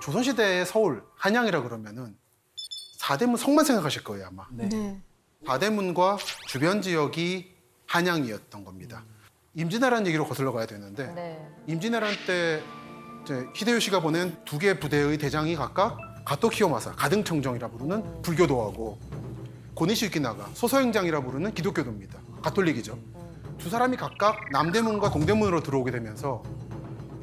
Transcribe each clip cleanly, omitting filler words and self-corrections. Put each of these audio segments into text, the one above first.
조선시대의 서울, 한양이라 그러면은 사대문 성만 생각하실 거예요, 아마. 네. 사대문과 주변 지역이 한양이었던 겁니다. 임진왜란 얘기로 거슬러 가야 되는데 네. 임진왜란 때 이제 히데요시가 보낸 두 개 부대의 대장이 각각 가토키요마사, 가등청정이라 부르는 불교도하고 고니시 유키나가, 소서행장이라 부르는 기독교도입니다. 가톨릭이죠. 두 사람이 각각 남대문과 동대문으로 들어오게 되면서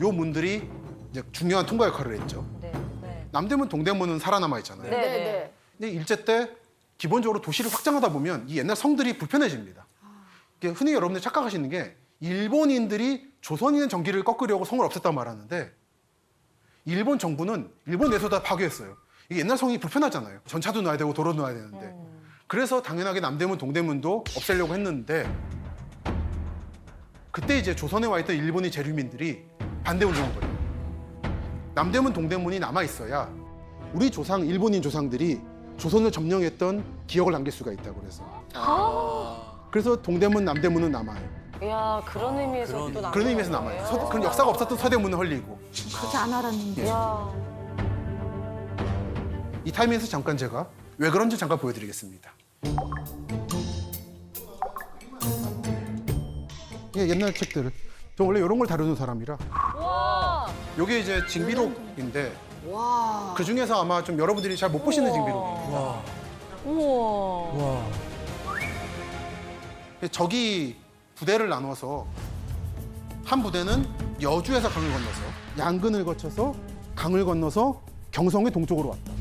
요 문들이 이제 중요한 통과 역할을 했죠. 네. 네. 남대문, 동대문은 살아남아 있잖아요. 네. 네. 근데 일제 때 기본적으로 도시를 확장하다 보면 이 옛날 성들이 불편해집니다. 이게 흔히 여러분들 착각하시는 게 일본인들이 조선인의 정기를 꺾으려고 성을 없앴다고 말하는데 일본 정부는 일본 내에서 다 파괴했어요. 이게 옛날 성이 불편하잖아요. 전차도 놔야 되고 도로도 놔야 되는데. 그래서 당연하게 남대문, 동대문도 없애려고 했는데 그때 이제 조선에 와 있던 일본인 재류민들이 반대 운동을 벌여요. 남대문, 동대문이 남아 있어야 우리 조상, 일본인 조상들이 조선을 점령했던 기억을 남길 수가 있다고 그래서. 그래서 동대문, 남대문은 남아요. 야, 그런 의미에서 또 남는 그런 의미에서 남아요. 그런 역사가 없었던 서대문은 헐리고. 그렇게 안 알았는데. 야. 이 타이밍에서 잠깐 제가 왜 그런지 잠깐 보여드리겠습니다. 예, 옛날 책들을. 저 원래 이런 걸 다루는 사람이라. 와. 이게 이제 징비록인데 와. 그 중에서 아마 좀 여러분들이 잘 못 보시는 징비록입니다. 우와. 적이 부대를 나눠서 한 부대는 여주에서 강을 건너서 양근을 거쳐서 강을 건너서 경성의 동쪽으로 왔다.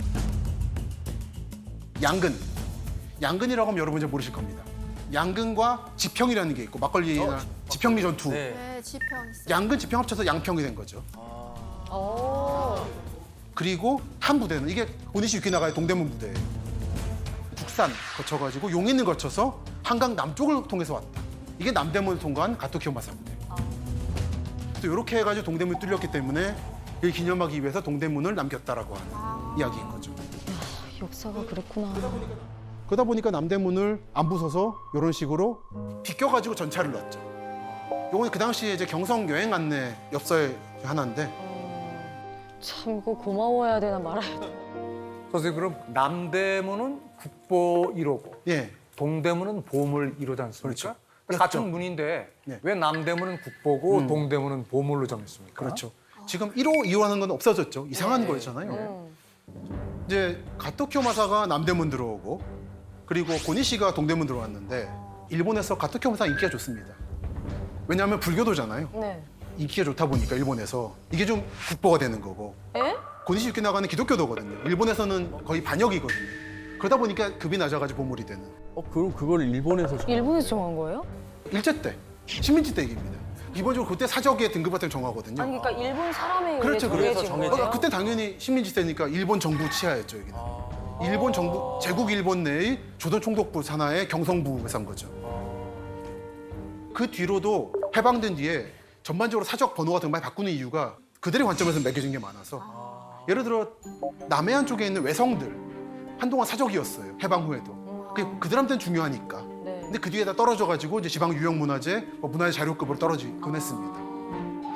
양근. 양근이라고 하면 여러분 이제 모르실 겁니다. 양근과 지평이라는 게 있고 막걸리나 지평리 전투. 네, 지평 있어요. 양근, 지평 합쳐서 양평이 된 거죠. 오. 그리고 한 부대는 이게 고니시 유키나가의 동대문 부대예요. 국산 거쳐가지고 용인을 거쳐서 한강 남쪽을 통해서 왔다. 이게 남대문을 통과한 가토키요마사 부대. 또 이렇게 해가지고 동대문이 뚫렸기 때문에 이를 기념하기 위해서 동대문을 남겼다라고 하는 이야기인 거죠. 역사가 그랬구나. 그러다 보니까 남대문을 안 부숴서 이런 식으로 비껴가지고 전차를 넣었죠. 요건 그 당시에 이제 경성 여행 안내 엽서의 하나인데 참 이거 고마워해야 되나 말아야 되나. 선생님 그럼 남대문은 국보 1호고 예, 동대문은 보물 1호지 않습니까? 그렇죠. 같은 문인데 네. 왜 남대문은 국보고 동대문은 보물로 정했습니까? 그렇죠. 지금 1호, 2호 하는 건 없어졌죠. 이상한 거였잖아요. 이제 가토키요마사가 남대문 들어오고 그리고 고니시가 동대문 들어왔는데 일본에서 가토키요마사 인기가 좋습니다. 왜냐하면 불교도잖아요. 네. 인기가 좋다 보니까 일본에서 이게 좀 국보가 되는 거고 에? 고니시 유키나가는 기독교도거든요. 일본에서는 거의 반역이거든요. 그러다 보니까 급이 낮아가지고 보물이 되는. 그럼 그걸 일본에서 일본에서 정한 거예요? 일제 때, 식민지 때 얘기입니다. 기본적으로 그때 사적의 등급 같은 걸 정하거든요. 아니 그러니까 일본 사람에 그렇죠, 의해 그래서 정해진 그러니까 거예요? 그때 당연히 식민지 때니까 일본 정부 치하였죠, 여기는. 일본 정부, 제국 일본 내의 조선 총독부 산하의 경성부에서 한 거죠. 그 뒤로도 해방된 뒤에 전반적으로 사적 번호 같은 걸 많이 바꾸는 이유가 그들의 관점에서 매겨진 게 많아서. 예를 들어 남해안 쪽에 있는 외성들 한동안 사적이었어요, 해방 후에도. 그게 그들한테는 중요하니까. 네. 근데 그 뒤에다 떨어져가지고 이제 지방 유형 문화재, 문화재 자료급으로 떨어지곤 했습니다.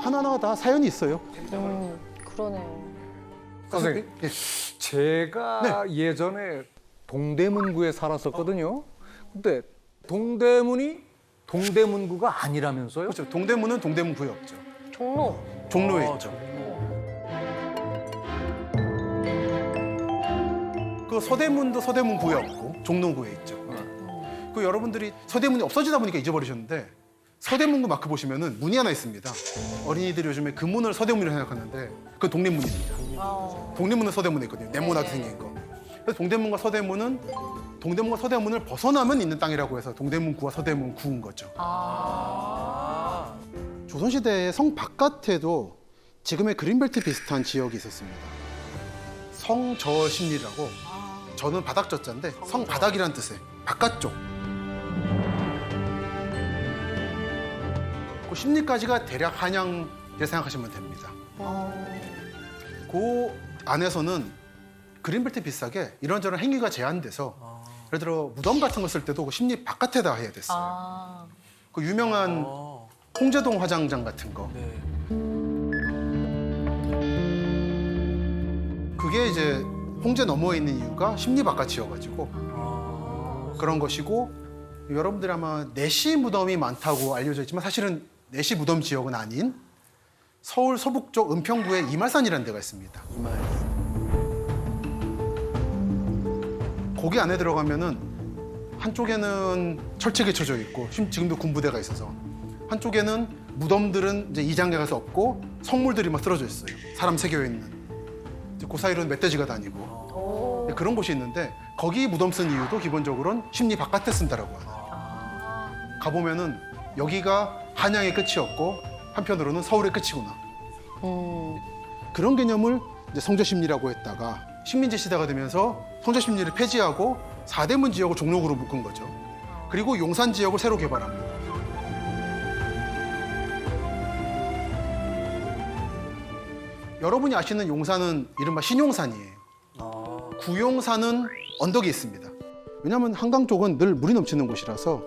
하나하나가 다 사연이 있어요. 그러네요. 선생님 예. 제가 예전에 동대문구에 살았었거든요. 근데 동대문이 동대문구가 아니라면서요? 그렇죠. 동대문은 동대문 구였죠. 종로. 종로에 있죠. 그 서대문도 서대문 구였고 종로구에 있죠. 그 여러분들이 서대문이 없어지다 보니까 잊어버리셨는데 서대문구 마크 보시면은 문이 하나 있습니다. 어린이들이 요즘에 그 문을 서대문이라고 생각하는데 그 독립문입니다. 독립문은 서대문에 있거든요. 네모나게 생긴 거. 그래서 동대문과 서대문을 벗어나면 있는 땅이라고 해서 동대문구와 서대문구인 거죠. 조선시대의 성 바깥에도 지금의 그린벨트 비슷한 지역이 있었습니다. 성저심리라고, 저는 바닥저자인데 성바닥이란 뜻의 바깥쪽. 그 심리까지가 대략 한양에 생각하시면 됩니다. 그 안에서는 그린벨트 비슷하게 이런저런 행위가 제한돼서 예를 들어 무덤 같은 거 쓸 때도 그 심리 바깥에다 해야 됐어요. 그 유명한 홍제동 화장장 같은 거. 이게 이제 홍제 너머에 있는 이유가 심리 바깥이어가지고 그런 것이고, 여러분들 아마 내시 무덤이 많다고 알려져 있지만 사실은 내시 무덤 지역은 아닌 서울 서북쪽 은평구에 이말산이라는 데가 있습니다. 거기 안에 들어가면은 한쪽에는 철책이 쳐져 있고 지금도 군부대가 있어서, 한쪽에는 무덤들은 이제 이장에 가서 없고 성물들이 막 쓰러져 있어요. 사람 새겨 있는. 이제 그 사이로는 멧돼지가 다니고 그런 곳이 있는데, 거기 무덤 쓴 이유도 기본적으로는 심리 바깥에 쓴다라고 하는. 가보면은 여기가 한양의 끝이었고 한편으로는 서울의 끝이구나. 그런 개념을 이제 성저심리라고 했다가 식민지 시대가 되면서 성저심리를 폐지하고 사대문 지역을 종로구로 묶은 거죠. 그리고 용산 지역을 새로 개발합니다. 여러분이 아시는 용산은 이른바 신용산이에요. 구용산은 언덕이 있습니다. 왜냐하면 한강 쪽은 늘 물이 넘치는 곳이라서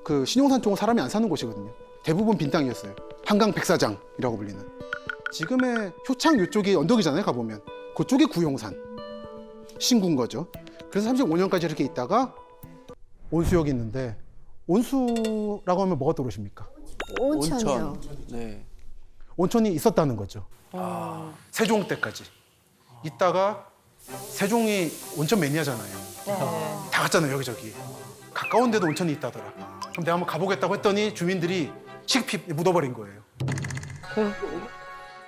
그 신용산 쪽은 사람이 안 사는 곳이거든요. 대부분 빈 땅이었어요. 한강 백사장이라고 불리는. 지금의 효창 이쪽이 언덕이잖아요. 가보면 그쪽이 구용산, 신군 거죠. 그래서 35년까지 이렇게 있다가 온수역이 있는데, 온수라고 하면 뭐가 떠오르십니까? 온천이요. 네. 온천이 있었다는 거죠. 세종 때까지 있다가, 세종이 온천 매니아잖아요. 다 갔잖아요, 여기저기. 가까운 데도 온천이 있다더라. 그럼 내가 한번 가보겠다고 했더니 주민들이 시급히 묻어버린 거예요.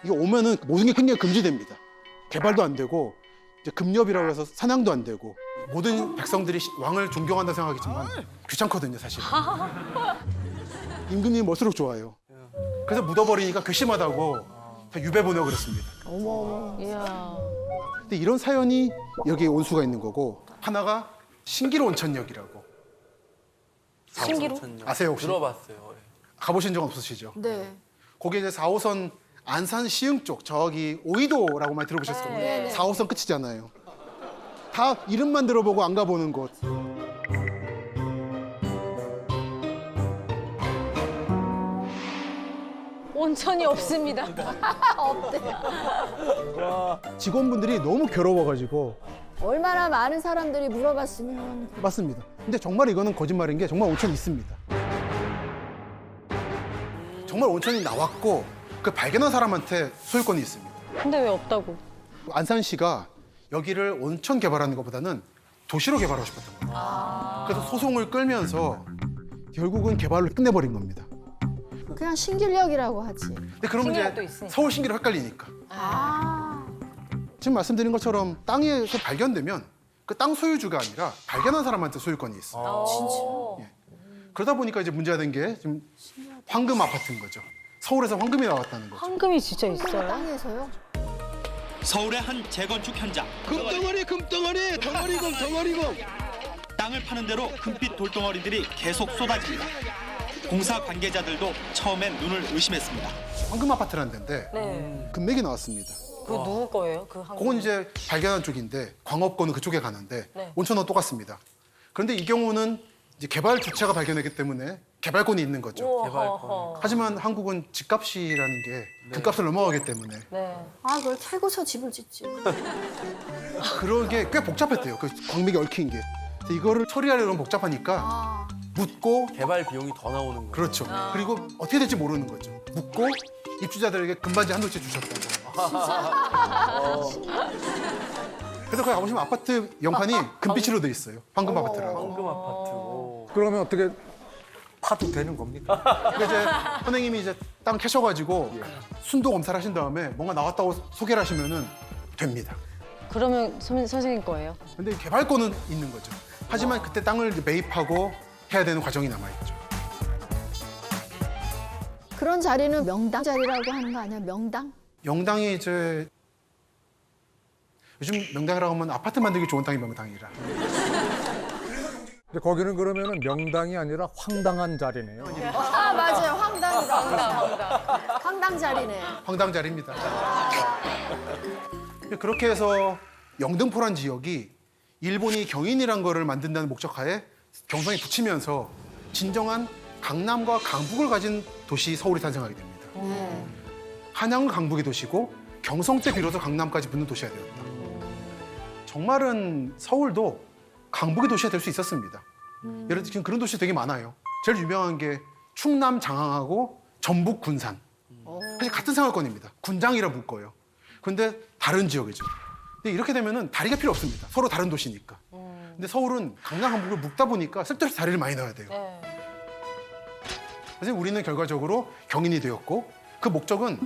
이거 오면은 모든 게 굉장히 금지됩니다. 개발도 안 되고, 이제 금렵이라고 해서 사냥도 안 되고, 모든 백성들이 왕을 존경한다 생각하겠지만 귀찮거든요, 사실은. 임금님이 뭘수록 좋아요. 그래서 묻어버리니까 괘씸하다고 다 유배 보내고 그랬습니다. 이야. 근데 이런 사연이 여기에 온수가 있는 거고, 하나가 신기루 온천역이라고. 신기루? 아세요, 혹시? 들어봤어요. 가보신 적 없으시죠? 네. 거기 이제 4호선 안산 시흥 쪽, 저기 오이도라고 많이 들어보셨을 거예요. 네. 4호선 끝이잖아요. 다 이름만 들어보고 안 가보는 곳. 온천이 없습니다. 직원분들이 너무 괴로워가지고. 얼마나 많은 사람들이 물어봤으면. 맞습니다. 근데 정말 이거는 거짓말인 게, 정말 온천이 있습니다. 정말 온천이 나왔고 그 발견한 사람한테 소유권이 있습니다. 근데 왜 없다고? 안산시가 여기를 온천 개발하는 것보다는 도시로 개발하고 싶었던 거예요. 그래서 소송을 끌면서 결국은 개발을 끝내버린 겁니다. 그냥 신길역이라고 하지. 근데 그러면 신기루도 이제 있으니까. 서울 신기루 헷갈리니까. 지금 말씀드린 것처럼 땅에서 발견되면 그 땅 소유주가 아니라 발견한 사람한테 소유권이 있어요. 진짜? 그러다 보니까 이제 문제가 된 게 지금 황금 아파트인 거죠. 서울에서 황금이 나왔다는 거죠. 황금이 진짜 있어요? 땅에서요? 서울의 한 재건축 현장. 금덩어리, 덩어리금, 덩어리금. 땅을 파는 대로 금빛 돌덩어리들이 계속 쏟아집니다. 공사 관계자들도 처음엔 눈을 의심했습니다. 황금 아파트라는 데인데 네. 금맥이 나왔습니다. 그거 누구 거예요? 그 황금? 그건 이제 발견한 쪽인데 광업권은 그쪽에 가는데 네. 온천은 똑같습니다. 그런데 이 경우는 이제 개발 주체가 발견했기 때문에 개발권이 있는 거죠. 우와. 하지만 한국은 집값이라는 게 금값을 넘어가기 때문에 네. 아, 그걸 캐고서 집을 짓지. 그런 게 꽤 복잡했대요. 그 광맥이 얽힌 게. 그래서 이거를 처리하려면 복잡하니까 아, 묻고, 개발 비용이 더 나오는 거예요. 그렇죠. 그리고 어떻게 될지 모르는 거죠. 묻고 입주자들에게 금반지 한 도치 주셨다고. 그래서 거기 가보시면 아파트 영판이 금빛으로 돼 있어요. 황금 아파트라고. 황금 아파트. 오. 그러면 어떻게 파도 되는 겁니까? 그러니까 이제 선생님이 이제 땅 캐셔가지고 순도 검사를 하신 다음에 뭔가 나왔다고 소개를 하시면은 됩니다. 그러면 선생님 거예요? 근데 개발권은 있는 거죠. 하지만 그때 땅을 이제 매입하고 해야 되는 과정이 남아있죠. 그런 자리는 명당 자리라고 하는 거 아니야? 명당? 명당이 이제 요즘 명당이라고 하면 아파트 만들기 좋은 땅이 명당이라. 근데 거기는 그러면은 명당이 아니라 황당한 자리네요. 아, 맞아요. 황당이다. 황당. 황당 자리네. 황당 자리입니다. 그렇게 해서 영등포란 지역이 일본이 경인이란 거를 만든다는 목적하에 경성이 붙이면서 진정한 강남과 강북을 가진 도시 서울이 탄생하게 됩니다. 한양은 강북의 도시고 경성 때 비로소 강남까지 붙는 도시가 되었다. 정말은 서울도 강북의 도시가 될 수 있었습니다. 예를 들어 지금 그런 도시 되게 많아요. 제일 유명한 게 충남 장항하고 전북 군산. 사실 같은 생활권입니다. 군장이라 묶어요. 근데 다른 지역이죠. 근데 이렇게 되면은 다리가 필요 없습니다. 서로 다른 도시니까. 근데 서울은 강남 강북을 묶다 보니까 쓸데없이 다리를 많이 넣어야 돼요. 네. 그래서 우리는 결과적으로 경인이 되었고 그 목적은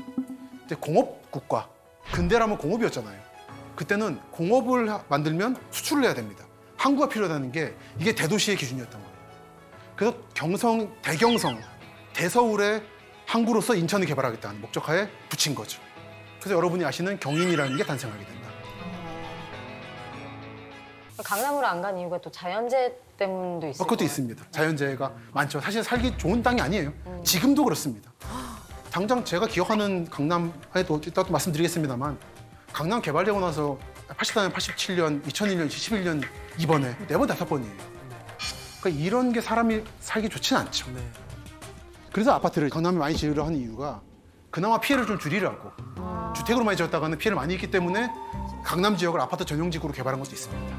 이제 공업국가, 근대라면 공업이었잖아요. 그때는 공업을 만들면 수출을 해야 됩니다. 항구가 필요하다는 게 이게 대도시의 기준이었던 거예요. 그래서 대경성, 대서울의 항구로서 인천을 개발하겠다는 목적하에 붙인 거죠. 그래서 여러분이 아시는 경인이라는 게 탄생하게 된다. 강남으로 안 간 이유가 또 자연재해 때문도 있어요. 그것도 있습니다. 자연재해가 많죠. 사실 살기 좋은 땅이 아니에요. 지금도 그렇습니다. 당장 제가 기억하는 강남에도 이따 또 말씀드리겠습니다만 강남 개발되고 나서 84년, 87년, 2001년, 2011년 이번에 4번, 5번이에요. 그러니까 이런 게 사람이 살기 좋지는 않죠. 네. 그래서 아파트를 강남에 많이 지으려 하는 이유가 그나마 피해를 좀 줄이려고. 주택으로 많이 지었다가는 피해를 많이 입기 때문에 강남 지역을 아파트 전용지구로 개발한 것도 있습니다.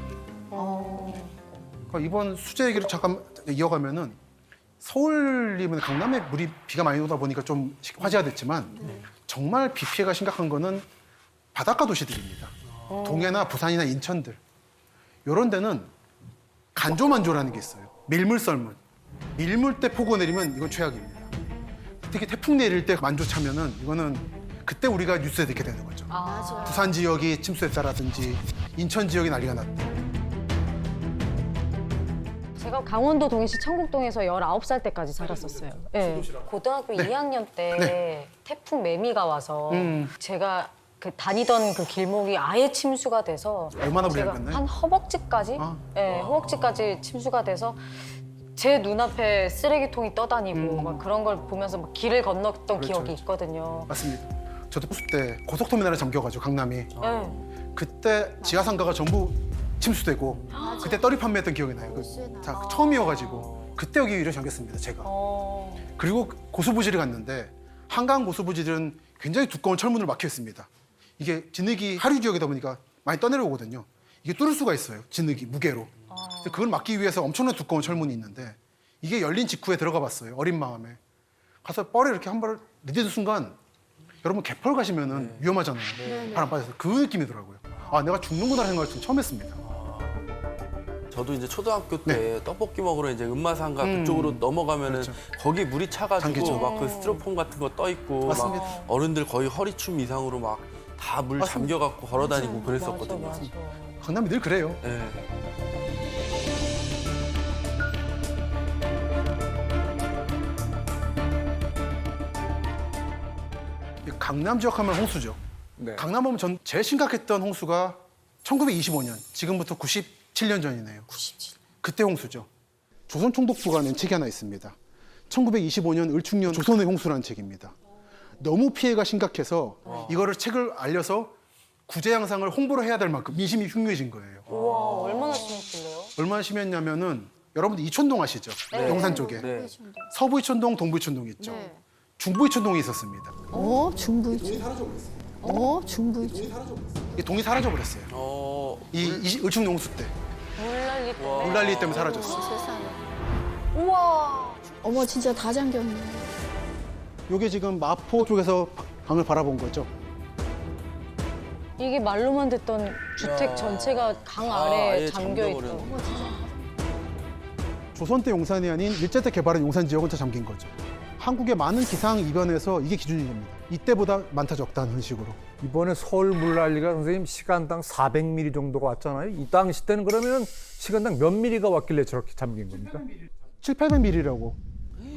그러니까 이번 수재 얘기를 잠깐 이어가면은 서울이면 강남에 비가 많이 오다 보니까 좀 화제가 됐지만 정말 비 피해가 심각한 거는 바닷가 도시들입니다. 동해나 부산이나 인천들. 이런 데는 간조만조라는 게 있어요. 밀물썰물. 밀물 때 폭우 내리면 이건 최악입니다. 특히 태풍 내릴 때 만조 차면은 이거는 그때 우리가 뉴스에 듣게 되는 거죠. 맞아요. 부산 지역이 침수했다라든지 인천 지역이 난리가 났다. 제가 강원도 동해시 청국동에서 19살 때까지 살았었어요. 네. 고등학교 2학년 때 네. 태풍 매미가 와서 제가 그 다니던 그 길목이 아예 침수가 돼서 얼마나 제가 불리했나요? 한 허벅지까지, 네, 허벅지까지 침수가 돼서 제 눈앞에 쓰레기통이 떠다니고 막 그런 걸 보면서 막 길을 건넜던 기억이 그렇죠. 있거든요. 맞습니다. 저도 호수 때 고속터미널에 잠겨가지고 강남이 네. 그때 지하상가가 전부 침수되고 그때 떨이 판매했던 기억이 나요. 처음이어가지고 그때 여기 위로 잠겼습니다. 제가. 그리고 고수부지를 갔는데 한강 고수부지는 굉장히 두꺼운 철문으로 막혀 있습니다. 이게 진흙이 하류 지역이다 보니까 많이 떠내려오거든요. 이게 뚫을 수가 있어요. 진흙이 무게로. 근데 그걸 막기 위해서 엄청난 두꺼운 철문이 있는데 이게 열린 직후에 들어가 봤어요. 어린 마음에. 가서 뻘에 이렇게 한 발을 내딛는 순간 여러분 개펄 가시면은 위험하잖아요. 바람 빠져서 그 느낌이더라고요. 아, 내가 죽는구나 생각을 좀 처음 했습니다. 저도 이제 초등학교 때 네. 떡볶이 먹으러 이제 은마상가 그쪽으로 넘어가면은 그렇죠. 거기 물이 차가지고 잠기죠. 막 그 스티로폼 같은 거 떠 있고 맞습니다. 막 어른들 거의 허리춤 이상으로 막 다 물 맞습니다. 잠겨갖고 걸어다니고 그랬었거든요. 맞아. 강남이 늘 그래요. 네. 강남 지역 하면 홍수죠. 네. 강남 하면 전 제일 심각했던 홍수가 1925년, 지금부터 97년 전이네요. 97. 그때 홍수죠. 조선총독부가 낸 책이 하나 있습니다. 1925년 을충년 조선의 홍수라는 책입니다. 너무 피해가 심각해서 이거를 책을 알려서 구제 양상을 홍보를 해야 될 만큼 민심이 흉흉해진 거예요. 우와, 얼마나 심했길래요? 얼마나 심했냐면은 여러분들 이촌동 아시죠? 영산 쪽에. 네. 서부 이촌동, 동부 이촌동 있죠. 네. 중부 이촌동이 있었습니다. 중부이죠. 중부이죠. 이 동이 사라져 버렸어요. 이 을충년 홍수 때. 물난리 때문에. 물난리 때문에 사라졌어. 세상에. 우와. 어머, 진짜 다 잠겼네. 이게 지금 마포 쪽에서 강을 바라본 거죠. 이게 말로만 듣던 주택 전체가 강 아래에 아예 잠겨 있던. 잠겨버렸네. 조선 때 용산이 아닌 일제 때 개발한 용산 지역은 다 잠긴 거죠. 한국의 많은 기상 이변에서 이게 기준이 됩니다. 이때보다 많다 적다 하는 식으로. 이번에 서울 물난리가 선생님 시간당 400mm 정도가 왔잖아요. 이 당시 때는 그러면 시간당 몇 미리가 왔길래 저렇게 잠긴 겁니까? 7, 800mm라고.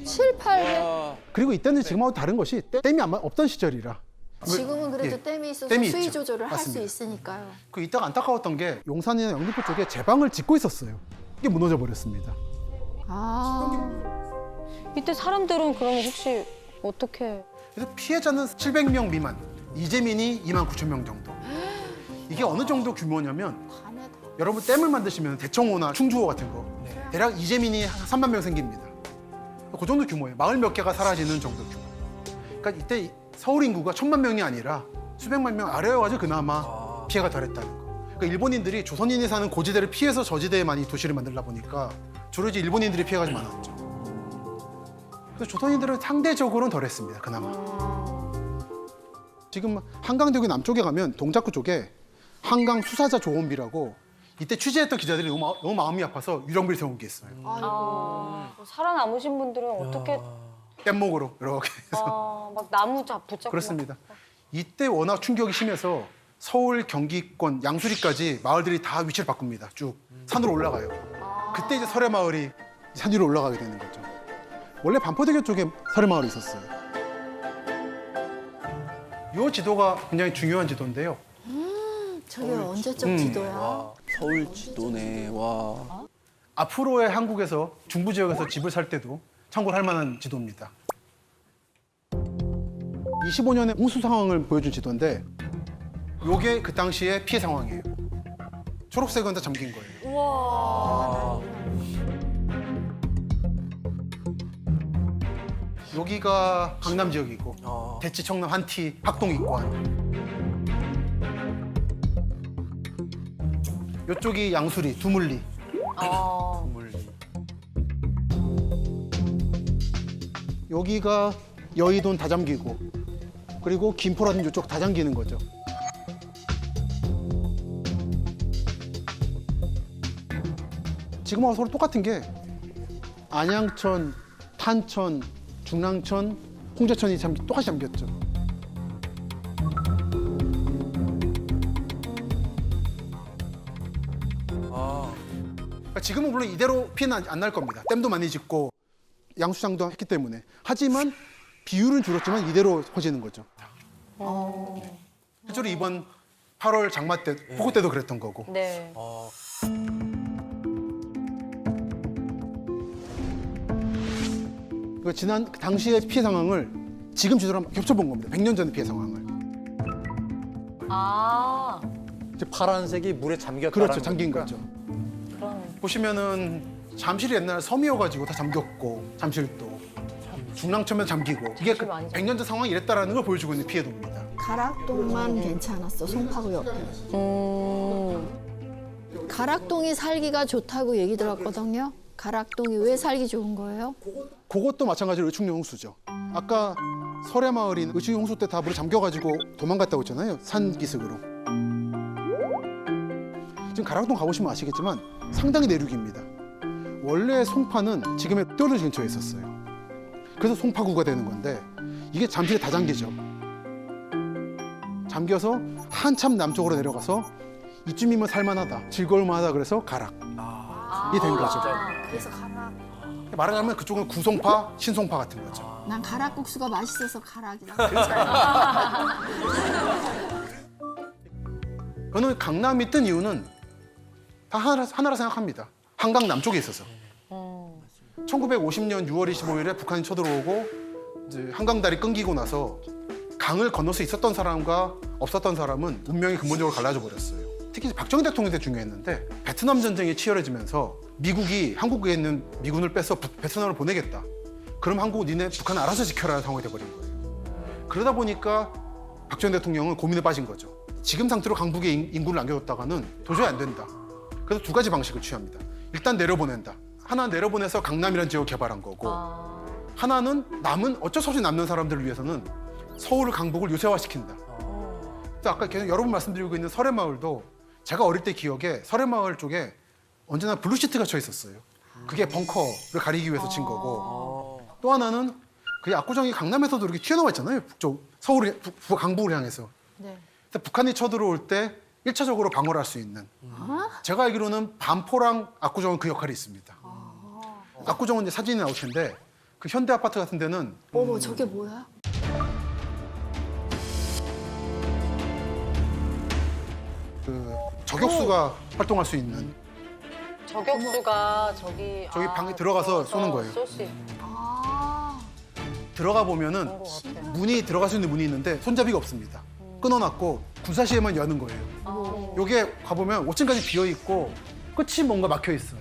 7, 800. 그리고 이때는 지금하고 다른 것이 댐이 없던 시절이라. 지금은 그래도 예. 댐이 있어서 댐이 수위 있죠. 조절을 할 수 맞습니다. 있으니까요. 그 이때가 안타까웠던 게 용산이나 영등포 쪽에 제방을 짓고 있었어요. 이게 무너져 버렸습니다. 이때 사람들은 그러면 혹시 어떻게? 그래서 피해자는 700명 미만, 이재민이 2만 9천 명 정도. 이게 어느 정도 규모냐면 반에 다. 여러분 댐을 만드시면 대청호나 충주호 같은 거 대략 이재민이 한 3만 명 생깁니다. 그 정도 규모예요. 마을 몇 개가 사라지는 정도 규모. 그러니까 이때 서울 인구가 1,000만 명이 아니라 수백만 명 아래여가지고 그나마 피해가 덜했다는 거. 그러니까 일본인들이 조선인이 사는 고지대를 피해서 저지대에 많이 도시를 만들다 보니까 주로 이제 일본인들이 피해가 좀 많았죠. 그래서 조선인들은 상대적으로는 덜했습니다. 그나마. 지금 한강대교 남쪽에 가면 동작구 쪽에 한강 수사자 조원비라고 이때 취재했던 기자들이 너무 마음이 아파서 유령비를 세운 게 있어요. 살아남으신 분들은 어떻게 뗏목으로 이렇게 해서. 막 나무 붙잡고 그렇습니다. 이때 워낙 충격이 심해서 서울, 경기권, 양수리까지 마을들이 다 위치를 바꿉니다. 쭉 산으로 올라가요. 그때 이제 설해마을이 산 위로 올라가게 되는 거죠. 원래 반포대교 쪽에 설해마을이 있었어요. 이 지도가 굉장히 중요한 지도인데요. 저게 언제적 지도야? 와, 서울 지도네. 와. 앞으로의 한국에서 중부 지역에서 집을 살 때도 참고할 만한 지도입니다. 25년의 홍수 상황을 보여준 지도인데 이게 그 당시의 피해 상황이에요. 초록색은 다 잠긴 거예요. 여기가 강남 지역이고 대치, 청남, 한티, 학동, 익관. 이쪽이 양수리, 두물리. 여기가 여의도는 다 잠기고 그리고 김포라든지 이쪽 다 잠기는 거죠. 지금하고 서로 똑같은 게 안양천, 탄천, 중랑천, 홍제천이 똑같이 잠겼죠. 그러니까 지금은 물론 이대로 피해는 안 날 겁니다. 댐도 많이 짓고 양수장도 했기 때문에. 하지만 비율은 줄었지만 이대로 퍼지는 거죠. 실제로 이번 8월 장마 때, 폭우 때도 그랬던 거고. 네. 그 지난 당시의 피해 상황을 지금 지도로 한번 겹쳐본 겁니다. 100년 전의 피해 상황을. 이제 파란색이 물에 잠겼다는 그렇죠, 잠긴 거니까. 거죠. 그런 보시면은 잠실이 옛날에 섬이어가지고 다 잠겼고 잠실도 중랑천면 잠기고 이게 그 많이 100년 전 상황이 이랬다라는 걸 보여주고 있는 피해도입니다. 가락동만 괜찮았어. 송파구 옆에. 가락동이 살기가 좋다고 얘기 들었거든요. 가락동이 왜 살기 좋은 거예요? 그것도 마찬가지로 의충령 홍수죠. 아까 설해마을인 의충령 홍수 때 다 물에 잠겨가지고 도망갔다고 했잖아요. 산기슭으로. 지금 가락동 가보시면 아시겠지만 상당히 내륙입니다. 원래 송파는 지금의 뼈를 근처에 있었어요. 그래서 송파구가 되는 건데 이게 잠실에 다 잠기죠. 잠겨서 한참 남쪽으로 내려가서 이쯤이면 살만하다, 즐거울 만하다 그래서 가락이 된 거죠. 그래서 가락. 말하자면 그쪽은 구송파, 신송파 같은 거죠. 난 가락국수가 맛있어서 가락이다. 저는 강남이 뜬 이유는 다 하나라 생각합니다. 한강 남쪽에 있어서. 1950년 6월 25일에 북한이 쳐들어오고 이제 한강다리 끊기고 나서 강을 건널 수 있었던 사람과 없었던 사람은 운명이 근본적으로 갈라져 버렸어요. 특히 박정희 대통령 때 중요했는데 베트남 전쟁이 치열해지면서 미국이 한국에 있는 미군을 빼서 베트남을 보내겠다. 그럼 한국 니네 북한 알아서 지켜라 상황이 돼버린 거예요. 그러다 보니까 박정희 대통령은 고민에 빠진 거죠. 지금 상태로 강북에 인구를 남겨뒀다가는 도저히 안 된다. 그래서 두 가지 방식을 취합니다. 일단 내려보낸다. 하나 내려보내서 강남이라는 지역을 개발한 거고 하나는 남은 어쩔 수 없이 남는 사람들을 위해서는 서울, 강북을 요새화시킨다. 또 아까 계속 여러 번 말씀드리고 있는 설해마을도 제가 어릴 때 기억에 설해마을 쪽에 언제나 블루시트가 쳐 있었어요. 그게 벙커를 가리기 위해서 친 거고 또 하나는 그게 압구정이 강남에서도 이렇게 튀어나와 있잖아요. 북쪽 서울, 강북을 향해서. 네. 북한이 쳐들어올 때 1차적으로 방어를 할 수 있는. 제가 알기로는 반포랑 압구정은 그 역할이 있습니다. 압구정은 이제 사진이 나올 텐데 그 현대 아파트 같은 데는 어머, 저게 뭐야? 그 저격수가 활동할 수 있는 저격수가 저기 방에 들어가서 쏘는 거예요. 쏠 수 있... 들어가 보면은 그런 것 같아요. 문이 들어갈 수 있는 문이 있는데 손잡이가 없습니다. 끊어놨고 군사시에만 여는 거예요. 여기에 가보면 5층까지 비어 있고 끝이 뭔가 막혀 있어요.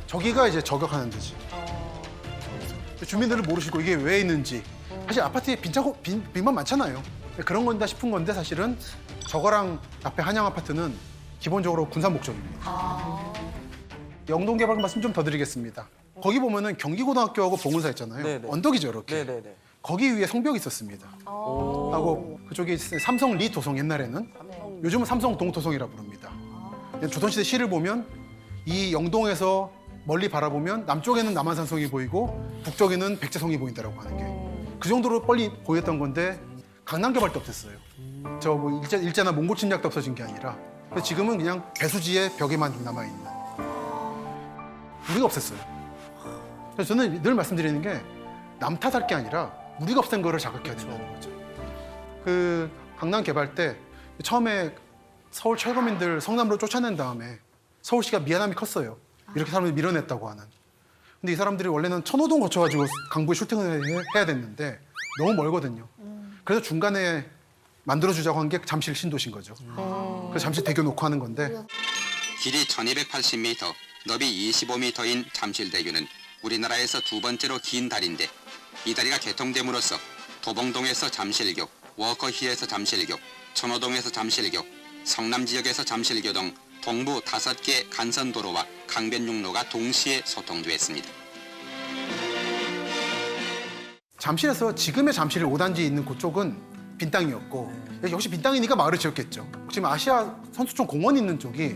저기가 이제 저격하는 데지. 주민들은 모르시고 이게 왜 있는지. 사실 아파트에 빈만 많잖아요. 그런 건다 싶은 건데 사실은 저거랑 앞에 한양 아파트는 기본적으로 군사 목적입니다. 영동개발 말씀 좀 더 드리겠습니다. 거기 보면은 경기고등학교하고 봉은사 있잖아요. 네네. 언덕이죠, 이렇게. 네네네. 거기 위에 성벽이 있었습니다. 하고 그쪽에 삼성 리 도성 옛날에는 요즘은 삼성 동토성이라 부릅니다. 조선시대 시를 보면 이 영동에서 멀리 바라보면 남쪽에는 남한산성이 보이고 북쪽에는 백제성이 보인다라고 하는 게 그 정도로 빨리 보였던 건데 강남 개발 때 없앴어요. 저 뭐 일제나 몽골 침략 때 없어진 게 아니라 그래서 지금은 그냥 배수지의 벽에만 남아 있는 우리가 없앴어요. 그래서 저는 늘 말씀드리는 게 남 탓할 게 아니라 우리가 없앤 거를 자각해야 된다는 거죠. 그 강남 개발 때 처음에 서울 철거민들 성남으로 쫓아낸 다음에 서울시가 미안함이 컸어요. 이렇게 사람을 밀어냈다고 하는. 근데 이 사람들이 원래는 천호동 거쳐가지고 강북에 슈팅을 해야 됐는데 너무 멀거든요. 그래서 중간에 만들어주자고 한 게 잠실 신도시인 거죠. 그래서 잠실 대교 놓고 하는 건데 길이 1280m, 너비 25m인 잠실대교는 우리나라에서 두 번째로 긴 다리인데 이 다리가 개통됨으로써 도봉동에서 잠실교, 워커힐에서 잠실교, 천호동에서 잠실교, 성남 지역에서 잠실교 등 동부 5개 간선도로와 강변육로가 동시에 소통됐습니다. 잠실에서 지금의 잠실 5단지에 있는 그쪽은 빈 땅이었고 역시 빈 땅이니까 마을을 지었겠죠. 지금 아시아 선수촌 공원 있는 쪽이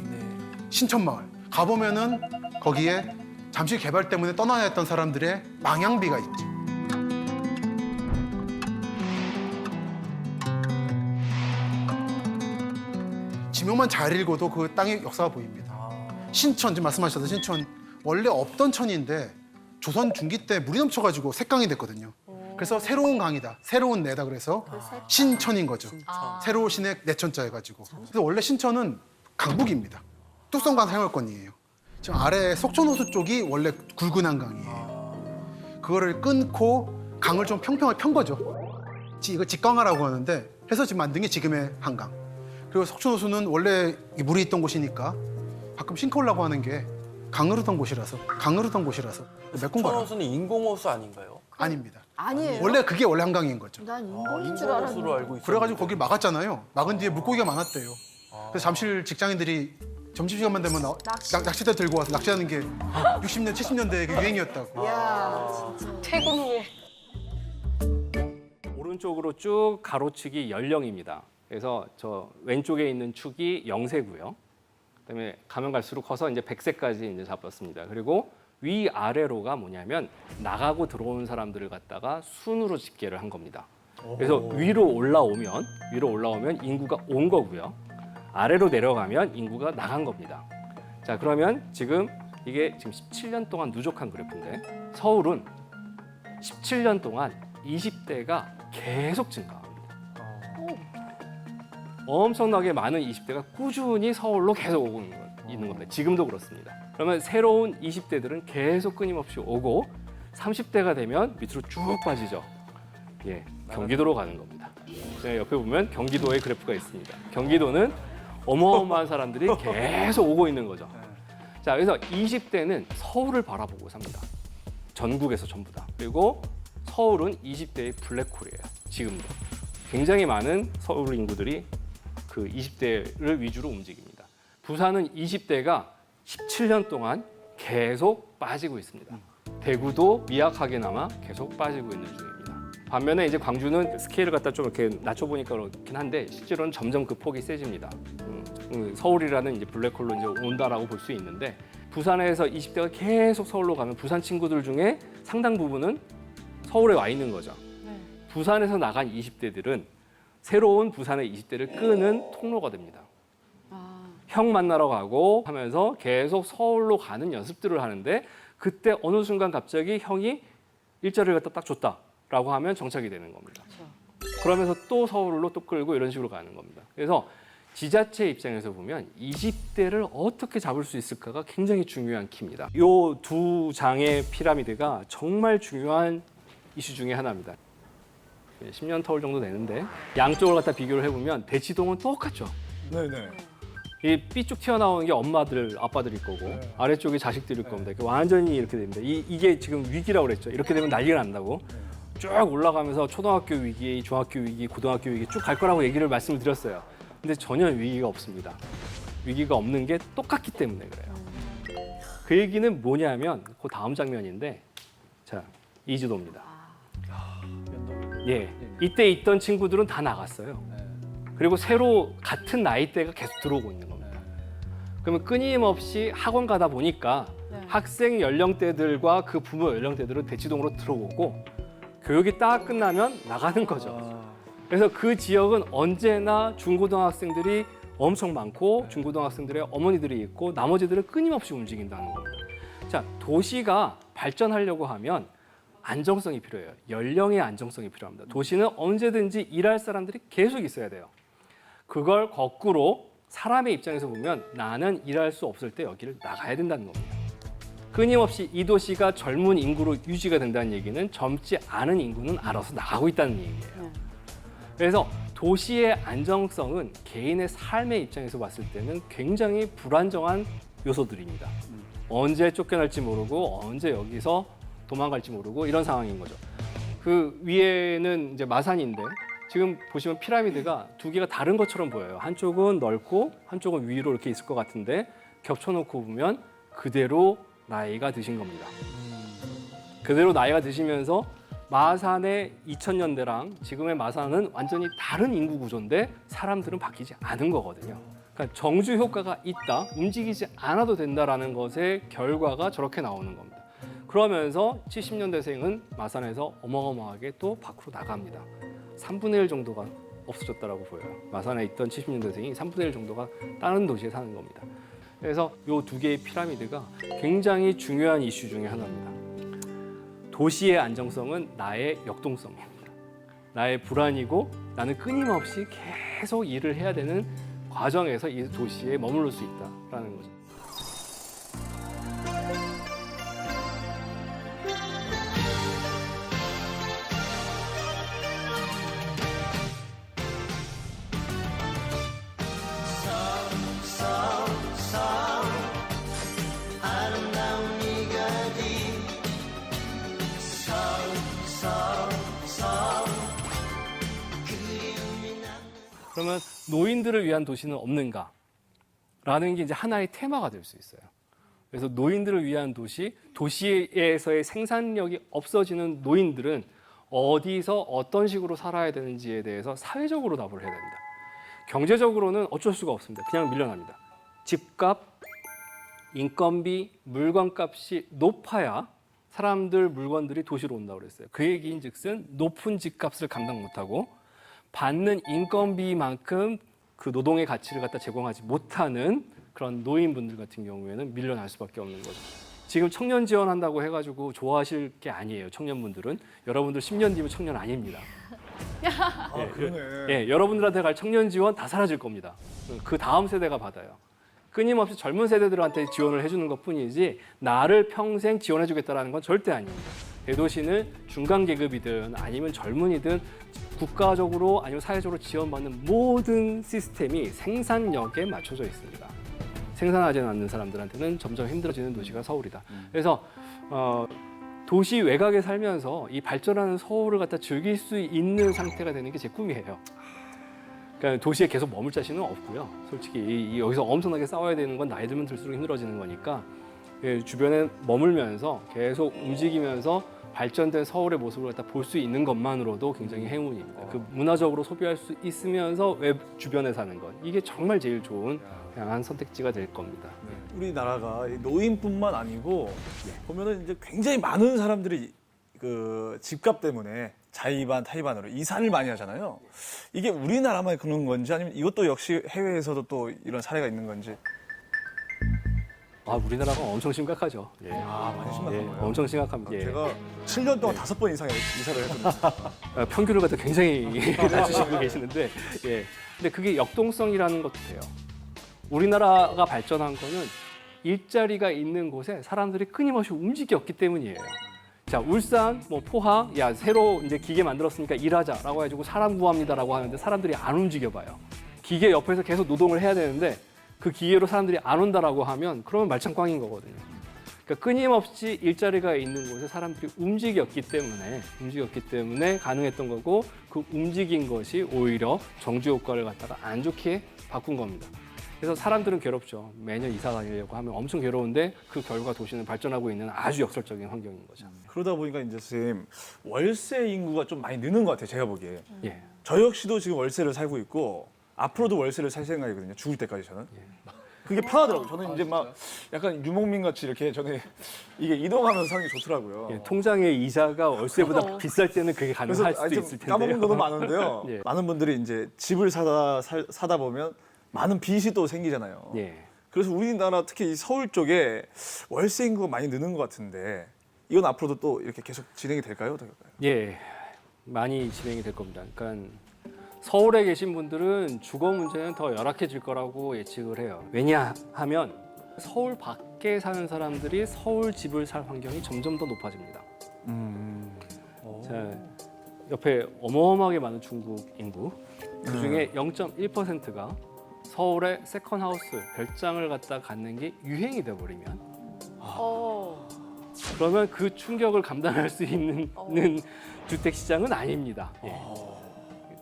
신천마을. 가보면은 거기에 잠실 개발 때문에 떠나야 했던 사람들의 망향비가 있죠. 지명만 잘 읽어도 그 땅의 역사가 보입니다. 신천, 지금 말씀하셨던 신천 원래 없던 천인데 조선 중기 때 물이 넘쳐가지고 색강이 됐거든요. 그래서 새로운 강이다, 새로운 내다 그래서 신천인 거죠. 새로운 신의 내천자 해가지고. 그래서 원래 신천은 강북입니다. 뚝섬강 생활권이에요. 지금 아래 속초노수 쪽이 원래 굵은 한강이에요. 그거를 끊고 강을 좀 평평하게 편 거죠. 이거 직강하라고 하는데 해서 지금 만든 게 지금의 한강. 그리고 속초노수는 원래 물이 있던 곳이니까 가끔 싱크홀라고 하는 게 강 흐르던 곳이라서 메꾼 거라. 천호수는 인공호수 아닌가요? 아닙니다. 아니에요. 원래 그게 원래 한강인 거죠. 난 인공인 줄 인공호수로 알았는데. 알고 있어요. 그래가지고 거길 막았잖아요. 막은 뒤에 물고기가 많았대요. 그래서 잠실 직장인들이 점심시간만 되면 낚싯대 들고 와서 낚시하는 게 60년, 70년대의 그 유행이었다고. 퇴근 후에. 오른쪽으로 쭉 가로축이 연령입니다. 그래서 저 왼쪽에 있는 축이 영세고요. 그다음에 가면 갈수록 커서 이제 100세까지 이제 잡았습니다. 그리고 위 아래로가 뭐냐면 나가고 들어오는 사람들을 갖다가 순으로 집계를 한 겁니다. 그래서 위로 올라오면 인구가 온 거고요. 아래로 내려가면 인구가 나간 겁니다. 자, 그러면 지금 이게 지금 17년 동안 누적한 그래프인데 서울은 17년 동안 20대가 계속 증가합니다. 엄청나게 많은 20대가 꾸준히 서울로 계속 오고 있는 겁니다. 지금도 그렇습니다. 그러면 새로운 20대들은 계속 끊임없이 오고 30대가 되면 밑으로 쭉 빠지죠. 예, 경기도로 가는 겁니다. 옆에 보면 경기도의 그래프가 있습니다. 경기도는 어마어마한 사람들이 계속 오고 있는 거죠. 자, 그래서 20대는 서울을 바라보고 삽니다. 전국에서 전부 다. 그리고 서울은 20대의 블랙홀이에요. 지금도. 굉장히 많은 서울 인구들이 그 20대를 위주로 움직입니다. 부산은 20대가 17년 동안 계속 빠지고 있습니다. 대구도 미약하게나마 계속 빠지고 있는 중입니다. 반면에 이제 광주는 스케일을 갖다 좀 이렇게 낮춰보니까 그렇긴 한데 실제로는 점점 그 폭이 세집니다. 서울이라는 이제 블랙홀로 이제 온다라고 볼 수 있는데 부산에서 20대가 계속 서울로 가면 부산 친구들 중에 상당 부분은 서울에 와 있는 거죠. 부산에서 나간 20대들은 새로운 부산의 20대를 끄는 통로가 됩니다. 형 만나러 가고 하면서 계속 서울로 가는 연습들을 하는데 그때 어느 순간 갑자기 형이 일자리를 갖다 딱 줬다라고 하면 정착이 되는 겁니다. 그러면서 또 서울로 또 끌고 이런 식으로 가는 겁니다. 그래서 지자체 입장에서 보면 20대를 어떻게 잡을 수 있을까가 굉장히 중요한 키입니다. 이 두 장의 피라미드가 정말 중요한 이슈 중에 하나입니다. 10년 터울 정도 되는데 양쪽을 갖다 비교를 해보면 대치동은 똑같죠. 네네. 이 삐쭉 튀어나오는 게 엄마들, 아빠들일 거고 아래쪽이 자식들일 겁니다. 완전히 이렇게 됩니다. 이게 지금 위기라고 그랬죠. 이렇게 되면 난리가 난다고. 쭉 올라가면서 초등학교 위기, 중학교 위기, 고등학교 위기 쭉 갈 거라고 얘기를 말씀을 드렸어요. 근데 전혀 위기가 없습니다. 위기가 없는 게 똑같기 때문에 그래요. 그 얘기는 뭐냐면 그 다음 장면인데 자, 이주도입니다. 예, 이때 있던 친구들은 다 나갔어요. 그리고 새로 같은 나이대가 계속 들어오고 있는 겁니다. 그러면 끊임없이 학원 가다 보니까 학생 연령대들과 그 부모 연령대들은 대치동으로 들어오고 교육이 딱 끝나면 나가는 거죠. 그래서 그 지역은 언제나 중고등학생들이 엄청 많고 중고등학생들의 어머니들이 있고 나머지들은 끊임없이 움직인다는 겁니다. 자, 도시가 발전하려고 하면 안정성이 필요해요. 연령의 안정성이 필요합니다. 도시는 언제든지 일할 사람들이 계속 있어야 돼요. 그걸 거꾸로 사람의 입장에서 보면 나는 일할 수 없을 때 여기를 나가야 된다는 겁니다. 끊임없이 이 도시가 젊은 인구로 유지가 된다는 얘기는 젊지 않은 인구는 알아서 나가고 있다는 얘기예요. 그래서 도시의 안정성은 개인의 삶의 입장에서 봤을 때는 굉장히 불안정한 요소들입니다. 언제 쫓겨날지 모르고 언제 여기서 도망갈지 모르고 이런 상황인 거죠. 그 위에는 이제 마산인데 지금 보시면 피라미드가 두 개가 다른 것처럼 보여요. 한쪽은 넓고 한쪽은 위로 이렇게 있을 것 같은데 겹쳐놓고 보면 그대로 나이가 드신 겁니다. 그대로 나이가 드시면서 마산의 2000년대랑 지금의 마산은 완전히 다른 인구 구조인데 사람들은 바뀌지 않은 거거든요. 그러니까 정주 효과가 있다, 움직이지 않아도 된다라는 것의 결과가 저렇게 나오는 겁니다. 그러면서 70년대생은 마산에서 어마어마하게 또 밖으로 나갑니다. 3분의 1 정도가 없어졌다라고 보여요. 마산에 있던 70년대생이 3분의 1 정도가 다른 도시에 사는 겁니다. 그래서 이 두 개의 피라미드가 굉장히 중요한 이슈 중에 하나입니다. 도시의 안정성은 나의 역동성입니다. 나의 불안이고 나는 끊임없이 계속 일을 해야 되는 과정에서 이 도시에 머무를 수 있다라는 거죠. 그러면 노인들을 위한 도시는 없는가? 라는 게 이제 하나의 테마가 될 수 있어요. 그래서 노인들을 위한 도시, 도시에서의 생산력이 없어지는 노인들은 어디서 어떤 식으로 살아야 되는지에 대해서 사회적으로 답을 해야 됩니다. 경제적으로는 어쩔 수가 없습니다. 그냥 밀려납니다. 집값, 인건비, 물건값이 높아야 사람들, 물건들이 도시로 온다고 그랬어요. 그 얘기인 즉슨 높은 집값을 감당 못하고 받는 인건비만큼 그 노동의 가치를 갖다 제공하지 못하는 그런 노인분들 같은 경우에는 밀려날 수밖에 없는 거죠. 지금 청년 지원한다고 해가지고 좋아하실 게 아니에요. 청년분들은. 여러분들 10년 뒤면 청년 아닙니다. 여러분들한테 갈 청년 지원 다 사라질 겁니다. 그 다음 세대가 받아요. 끊임없이 젊은 세대들한테 지원을 해주는 것뿐이지 나를 평생 지원해주겠다는 건 절대 아닙니다. 대도시는 중간 계급이든 아니면 젊은이든 국가적으로 아니면 사회적으로 지원받는 모든 시스템이 생산력에 맞춰져 있습니다. 생산하지 않는 사람들한테는 점점 힘들어지는 도시가 서울이다. 그래서 도시 외곽에 살면서 이 발전하는 서울을 갖다 즐길 수 있는 상태가 되는 게 제 꿈이에요. 그러니까 도시에 계속 머물 자신은 없고요. 솔직히 여기서 엄청나게 싸워야 되는 건 나이 들면 들수록 힘들어지는 거니까 주변에 머물면서 계속 움직이면서 발전된 서울의 모습을 갖다 볼 수 있는 것만으로도 굉장히 행운입니다. 그 문화적으로 소비할 수 있으면서 주변에 사는 것, 이게 정말 제일 좋은 다양한 선택지가 될 겁니다. 우리나라가 노인뿐만 아니고 보면은 이제 굉장히 많은 사람들이 그 집값 때문에 자의반 타의반으로 이사를 많이 하잖아요. 이게 우리나라만 그런 건지 아니면 이것도 역시 해외에서도 또 이런 사례가 있는 건지. 우리나라가 엄청 심각하죠. 예. 많이 심각한 거예요. 엄청 심각합니다. 예. 제가 7년 동안 5번 이상 이사를 했거든요. 평균을 갖다 굉장히 낮추시고 계시는데, 예. 근데 그게 역동성이라는 것도 돼요. 우리나라가 발전한 거는 일자리가 있는 곳에 사람들이 끊임없이 움직였기 때문이에요. 자, 울산, 포항, 야, 새로 이제 기계 만들었으니까 일하자라고 해가지고 사람 구합니다라고 하는데 사람들이 안 움직여봐요. 기계 옆에서 계속 노동을 해야 되는데 그 기계로 사람들이 안 온다라고 하면 그러면 말짱꽝인 거거든요. 그러니까 끊임없이 일자리가 있는 곳에 사람들이 움직였기 때문에 가능했던 거고 그 움직인 것이 오히려 정주 효과를 갖다가 안 좋게 바꾼 겁니다. 그래서 사람들은 괴롭죠. 매년 이사 다니려고 하면 엄청 괴로운데 그 결과 도시는 발전하고 있는 아주 역설적인 환경인 거죠. 그러다 보니까 이제 선생님 월세 인구가 좀 많이 느는 것 같아요. 제가 보기에. 예. 저 역시도 지금 월세를 살고 있고 앞으로도 월세를 살 생각이거든요. 죽을 때까지 저는. 그게 편하더라고요. 저는 이제 막 약간 유목민 같이 이렇게 저는 이게 이동하면서 사는 게 좋더라고요. 예, 통장의 이자가 월세보다 비쌀 때는 그게 그래서 가능할 수도 아직 있을 텐데요. 까먹은 것도 많은데요. 예. 많은 분들이 이제 집을 사다 보면 많은 빚이 또 생기잖아요. 예. 그래서 우리나라 특히 이 서울 쪽에 월세 인구가 많이 느는 것 같은데 이건 앞으로도 또 이렇게 계속 진행이 될까요? 어떨까요? 예, 많이 진행이 될 겁니다. 그러니까 서울에 계신 분들은 주거 문제는 더 열악해질 거라고 예측을 해요. 왜냐하면 서울 밖에 사는 사람들이 서울 집을 살 환경이 점점 더 높아집니다. 자, 옆에 어마어마하게 많은 중국 인구, 그중에 0.1%가 서울에 세컨하우스, 별장을 갖다 갖는 게 유행이 돼버리면 그러면 그 충격을 감당할 수 있는 주택 시장은 아닙니다. 예.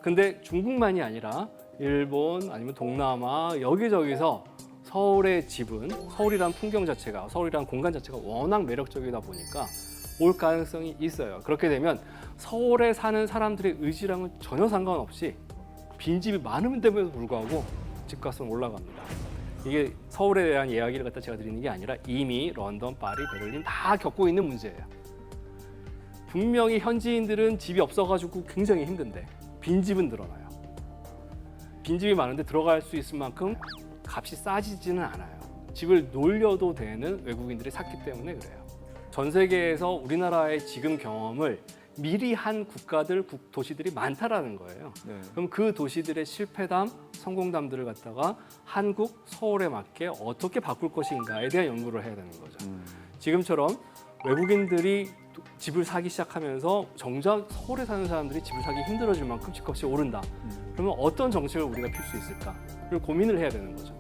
근데 중국만이 아니라 일본 아니면 동남아 여기저기서 서울의 집은 서울이란 풍경 자체가 서울이란 공간 자체가 워낙 매력적이다 보니까 올 가능성이 있어요. 그렇게 되면 서울에 사는 사람들의 의지랑은 전혀 상관없이 빈집이 많음에도 불구하고 집값은 올라갑니다. 이게 서울에 대한 이야기를 갖다 제가 드리는 게 아니라 이미 런던, 파리, 베를린 다 겪고 있는 문제예요. 분명히 현지인들은 집이 없어가지고 굉장히 힘든데 빈집은 늘어나요. 빈집이 많은데 들어갈 수 있을 만큼 값이 싸지지는 않아요. 집을 놀려도 되는 외국인들이 샀기 때문에 그래요. 전 세계에서 우리나라의 지금 경험을 미리 한 국가들, 도시들이 많다라는 거예요. 네. 그럼 그 도시들의 실패담, 성공담들을 갖다가 한국, 서울에 맞게 어떻게 바꿀 것인가에 대한 연구를 해야 되는 거죠. 지금처럼 외국인들이 집을 사기 시작하면서 정작 서울에 사는 사람들이 집을 사기 힘들어질 만큼 집값이 오른다. 그러면 어떤 정책을 우리가 필 수 있을까를 고민을 해야 되는 거죠.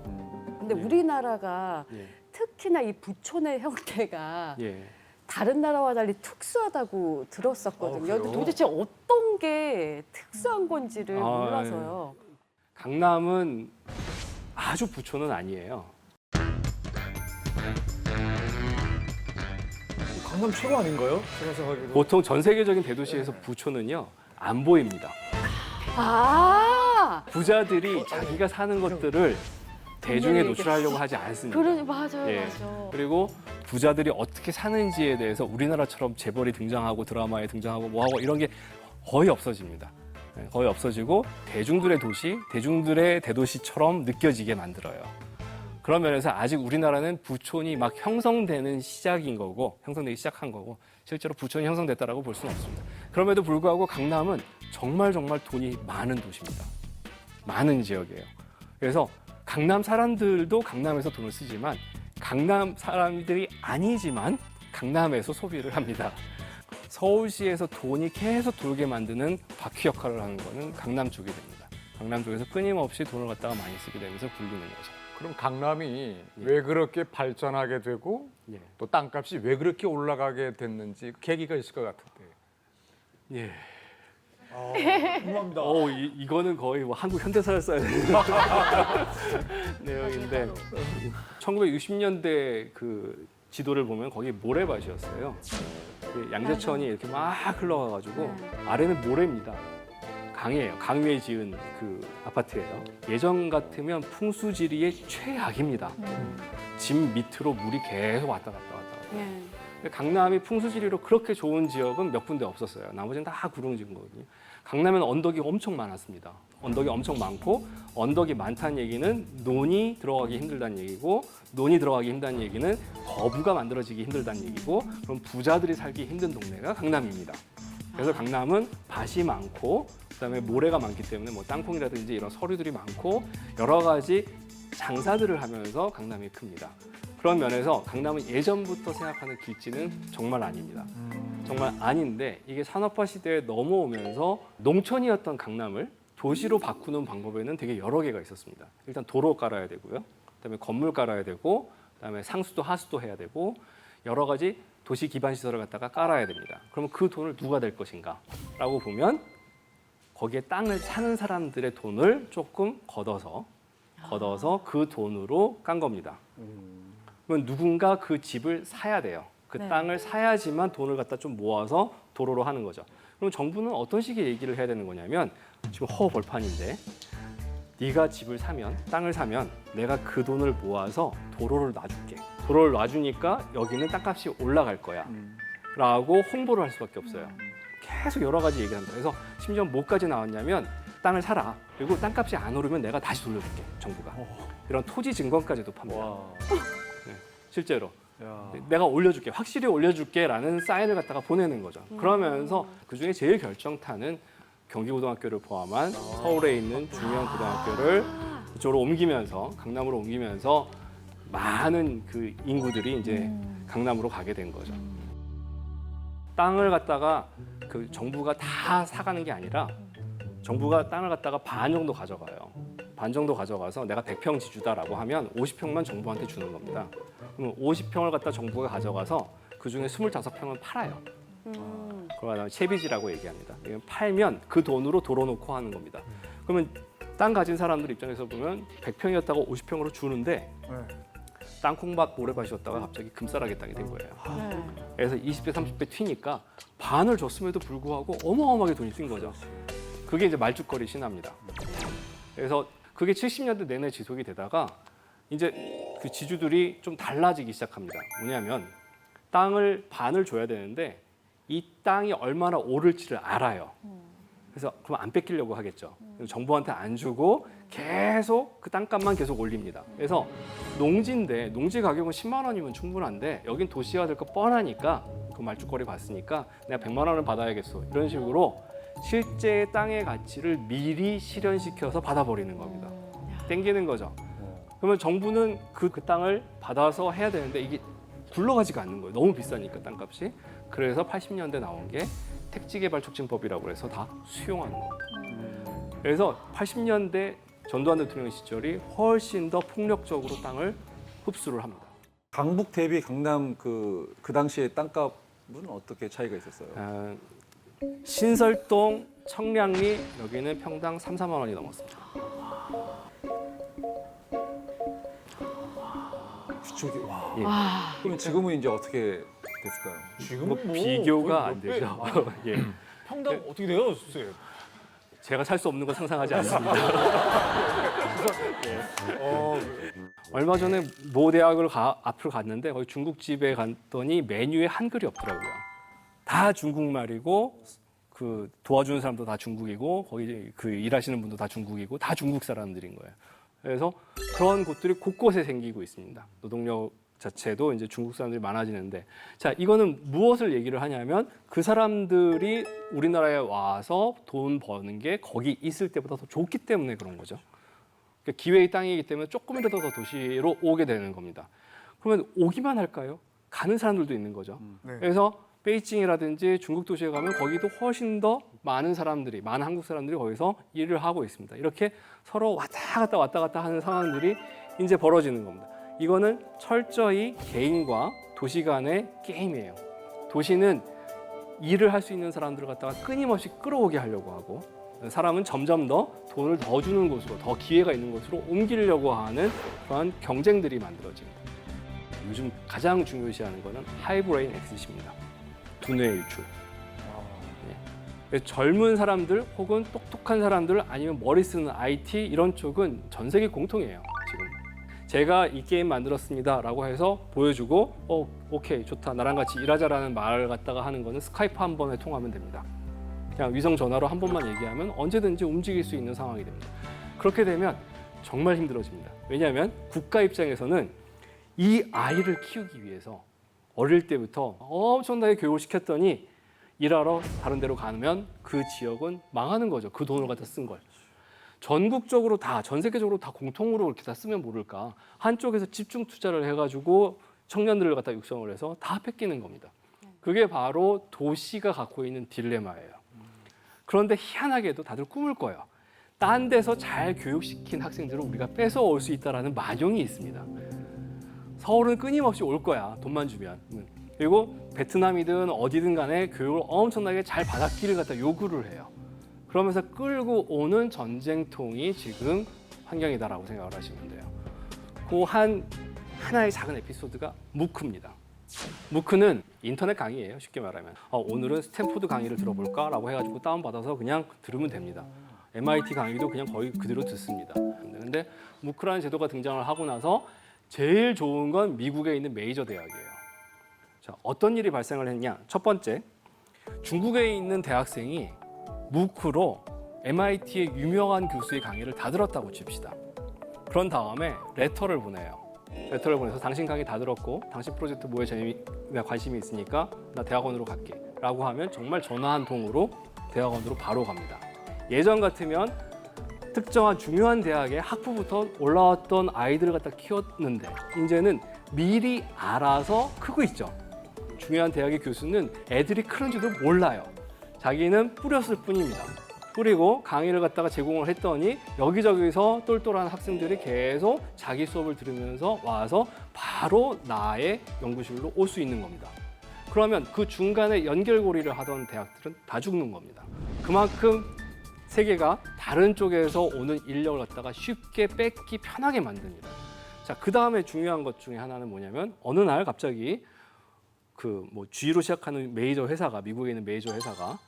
근데 우리나라가 예. 특히나 이 부촌의 형태가 예. 다른 나라와 달리 특수하다고 들었었거든요. 그래요? 근데 도대체 어떤 게 특수한 건지를 아, 몰라서요. 강남은 아주 부촌은 아니에요. 강남 최고 아닌가요? 제가 생각하기도. 보통 전 세계적인 대도시에서 부촌은요 안 보입니다. 아, 부자들이 자기가 사는 것들을 대중에 노출하려고 하지 않습니다. 그래 맞아요, 예. 맞아. 그리고 부자들이 어떻게 사는지에 대해서 우리나라처럼 재벌이 등장하고 드라마에 등장하고 뭐하고 이런 게 거의 없어집니다. 예, 거의 없어지고 대중들의 도시, 대중들의 대도시처럼 느껴지게 만들어요. 그런 면에서 아직 우리나라는 부촌이 막 형성되는 시작인 거고 형성되기 시작한 거고 실제로 부촌이 형성됐다라고 볼 수는 없습니다. 그럼에도 불구하고 강남은 정말 돈이 많은 도시입니다. 많은 지역이에요. 그래서 강남 사람들도 강남에서 돈을 쓰지만 강남 사람들이 아니지만 강남에서 소비를 합니다. 서울시에서 돈이 계속 돌게 만드는 바퀴 역할을 하는 거는 강남 쪽이 됩니다. 강남 쪽에서 끊임없이 돈을 갖다가 많이 쓰게 되면서 굴리는 거죠. 그럼 강남이 왜 그렇게 발전하게 되고 예. 또 땅값이 왜 그렇게 올라가게 됐는지 계기가 있을 것 같은데. 예. 궁금합니다. 이거는 거의 뭐 한국 현대사를 써야 되는 내용인데 1960년대 그 지도를 보면 거기 모래밭이었어요. 그 양재천이 이렇게 막 흘러가가지고 아래는 모래입니다. 강이에요. 강 위에 지은 그 아파트예요. 예전 같으면 풍수지리의 최악입니다. 집 밑으로 물이 계속 왔다 갔다. 예. 근데 강남이 풍수지리로 그렇게 좋은 지역은 몇 군데 없었어요. 나머지는 다 구릉진 거거든요. 강남에는 언덕이 엄청 많았습니다. 언덕이 엄청 많고 언덕이 많다는 얘기는 논이 들어가기 힘들다는 얘기고 논이 들어가기 힘들다는 얘기는 거부가 만들어지기 힘들다는 얘기고 그럼 부자들이 살기 힘든 동네가 강남입니다. 그래서 강남은 밭이 많고 그다음에 모래가 많기 때문에 뭐 땅콩이라든지 이런 서류들이 많고 여러 가지 장사들을 하면서 강남이 큽니다. 그런 면에서 강남은 예전부터 생각하는 길지는 정말 아닙니다. 정말 아닌데 이게 산업화 시대에 넘어오면서 농촌이었던 강남을 도시로 바꾸는 방법에는 되게 여러 개가 있었습니다. 일단 도로 깔아야 되고요. 그다음에 건물 깔아야 되고 그다음에 상수도 하수도 해야 되고 여러 가지 도시 기반 시설을 갖다가 깔아야 됩니다. 그러면 그 돈을 누가 댈 것인가라고 보면 거기에 땅을 사는 사람들의 돈을 조금 걷어서 걷어서 그 돈으로 깐 겁니다. 그러면 누군가 그 집을 사야 돼요. 그 네. 땅을 사야지만 돈을 갖다 좀 모아서 도로로 하는 거죠. 그럼 정부는 어떤 식의 얘기를 해야 되는 거냐면 지금 허벌판인데 네가 집을 사면 땅을 사면 내가 그 돈을 모아서 도로를 놔줄게. 도로를 놔주니까 여기는 땅값이 올라갈 거야. 라고 홍보를 할 수밖에 없어요. 계속 여러 가지 얘기를 합니다. 그래서 심지어 뭐까지 나왔냐면 땅을 사라. 그리고 땅값이 안 오르면 내가 다시 돌려줄게. 정부가. 이런 토지 증권까지도 팝니다. 네, 실제로. 내가 올려줄게. 확실히 올려줄게라는 사인을 갖다가 보내는 거죠. 그러면서 그중에 제일 결정타는 경기고등학교를 포함한 서울에 있는 중요한 고등학교를 이쪽으로 옮기면서 강남으로 옮기면서 많은 그 인구들이 이제 강남으로 가게 된 거죠. 땅을 갖다가 그 정부가 다 사가는 게 아니라 정부가 땅을 갖다가 반 정도 가져가요. 반 정도 가져가서 내가 100평 지주다라고 하면 50평만 정부한테 주는 겁니다. 그러면 50평을 갖다 정부가 가져가서 그중에 25평은 팔아요. 그걸 채비지라고 얘기합니다. 팔면 그 돈으로 도로 놓고 하는 겁니다. 그러면 땅 가진 사람들 입장에서 보면 100평이었다가 50평으로 주는데 땅콩밭 모래밭이었다가 갑자기 금싸라기 땅이 된 거예요. 그래서 20배, 30배 튀니까 반을 줬음에도 불구하고 어마어마하게 돈이 뛴 거죠. 그게 이제 말죽거리 신화입니다. 그래서 그게 70년대 내내 지속이 되다가 이제 그 지주들이 좀 달라지기 시작합니다. 뭐냐면 땅을 반을 줘야 되는데 이 땅이 얼마나 오를지를 알아요. 그래서 그럼 안 뺏기려고 하겠죠. 그래서 정부한테 안 주고 계속 그 땅값만 계속 올립니다. 그래서 농지인데 농지 가격은 10만 원이면 충분한데 여긴 도시화 될 거 뻔하니까 그 말죽거리 봤으니까 내가 100만 원을 받아야겠어. 이런 식으로 실제 땅의 가치를 미리 실현시켜서 받아버리는 겁니다. 땡기는 거죠. 그러면 정부는 그 땅을 받아서 해야 되는데 이게 굴러가지가 않는 거예요. 너무 비싸니까 땅값이. 그래서 80년대 나온 게 택지개발촉진법이라고 해서 다 수용하는 겁니다. 그래서 80년대 전두환 대통령 시절이 훨씬 더 폭력적으로 땅을 흡수를 합니다. 강북 대비 강남 그 당시의 땅값은 어떻게 차이가 있었어요? 신설동, 청량리 여기는 평당 3, 4만 원이 넘었습니다. 그쪽이 와. 예. 그럼 지금은 이제 어떻게 됐을까요? 지금은 비교가 안 되죠. 예. 평당 어떻게 돼요, 선생님? 제가 살 수 없는 거 상상하지 않습니다. 얼마 전에 모 대학을 앞으로 갔는데 거기 중국집에 갔더니 메뉴에 한글이 없더라고요. 다 중국말이고 그 도와주는 사람도 다 중국이고 거기 그 일하시는 분도 다 중국이고 다 중국 사람들인 거예요. 그래서 그런 곳들이 곳곳에 생기고 있습니다. 노동력 자체도 이제 중국 사람들이 많아지는데, 자, 이거는 무엇을 얘기를 하냐면 그 사람들이 우리나라에 와서 돈 버는 게 거기 있을 때보다 더 좋기 때문에 그런 거죠. 그러니까 기회의 땅이기 때문에 조금이라도 더 도시로 오게 되는 겁니다. 그러면 오기만 할까요? 가는 사람들도 있는 거죠. 그래서 베이징이라든지 중국 도시에 가면 거기도 훨씬 더 많은 사람들이, 많은 한국 사람들이 거기서 일을 하고 있습니다. 이렇게 서로 왔다 갔다 하는 상황들이 이제 벌어지는 겁니다. 이거는 철저히 개인과 도시 간의 게임이에요. 도시는 일을 할 수 있는 사람들을 갖다가 끊임없이 끌어오게 하려고 하고, 사람은 점점 더 돈을 더 주는 곳으로, 더 기회가 있는 곳으로 옮기려고 하는 그런 경쟁들이 만들어집니다. 요즘 가장 중요시하는 거는 하이브레인 엑시트입니다. 두뇌 유출. 젊은 사람들 혹은 똑똑한 사람들 아니면 머리 쓰는 IT 이런 쪽은 전 세계 공통이에요. 지금 제가 이 게임 만들었습니다라고 해서 보여주고 오케이 좋다 나랑 같이 일하자라는 말을 갖다가 하는 거는 스카이프 한 번에 통하면 됩니다. 그냥 위성 전화로 한 번만 얘기하면 언제든지 움직일 수 있는 상황이 됩니다. 그렇게 되면 정말 힘들어집니다. 왜냐하면 국가 입장에서는 이 아이를 키우기 위해서 어릴 때부터 엄청나게 교육을 시켰더니 일하러 다른 데로 가면 그 지역은 망하는 거죠. 그 돈을 갖다 쓴 걸. 전국적으로 다, 전 세계적으로 다 공통으로 이렇게 다 쓰면 모를까. 한쪽에서 집중 투자를 해가지고 청년들을 갖다 육성을 해서 다 뺏기는 겁니다. 그게 바로 도시가 갖고 있는 딜레마예요. 그런데 희한하게도 다들 꿈을 꿔요. 딴 데서 잘 교육시킨 학생들을 우리가 뺏어올 수 있다는 만용이 있습니다. 서울은 끊임없이 올 거야, 돈만 주면. 그리고 베트남이든 어디든 간에 교육을 엄청나게 잘 받았기를 갖다 요구를 해요. 그러면서 끌고 오는 전쟁통이 지금 환경이다라고 생각을 하시면 돼요. 그 하나의 작은 에피소드가 무크입니다. 무크는 인터넷 강의예요. 쉽게 말하면 오늘은 스탠포드 강의를 들어볼까라고 해가지고 다운받아서 그냥 들으면 됩니다. MIT 강의도 그냥 거의 그대로 듣습니다. 근데 무크라는 제도가 등장을 하고 나서 제일 좋은 건 미국에 있는 메이저 대학이에요. 자, 어떤 일이 발생을 했냐? 첫 번째, 중국에 있는 대학생이 무크로 MIT의 유명한 교수의 강의를 다 들었다고 칩시다. 그런 다음에 레터를 보내요. 레터를 보내서 당신 강의 다 들었고 당신 프로젝트 뭐에 관심이 있으니까 나 대학원으로 갈게 라고 하면 정말 전화 한 통으로 대학원으로 바로 갑니다. 예전 같으면 특정한 중요한 대학의 학부부터 올라왔던 아이들을 갖다 키웠는데 이제는 미리 알아서 크고 있죠. 중요한 대학의 교수는 애들이 크는지도 몰라요. 자기는 뿌렸을 뿐입니다. 뿌리고 강의를 갖다가 제공을 했더니 여기저기서 똘똘한 학생들이 계속 자기 수업을 들으면서 와서 바로 나의 연구실로 올 수 있는 겁니다. 그러면 그 중간에 연결고리를 하던 대학들은 다 죽는 겁니다. 그만큼 세계가 다른 쪽에서 오는 인력을 갖다가 쉽게 뺏기 편하게 만듭니다. 자, 그 다음에 중요한 것 중에 하나는 뭐냐면 어느 날 갑자기 G로 시작하는 메이저 회사가 미국에 있는 메이저 회사가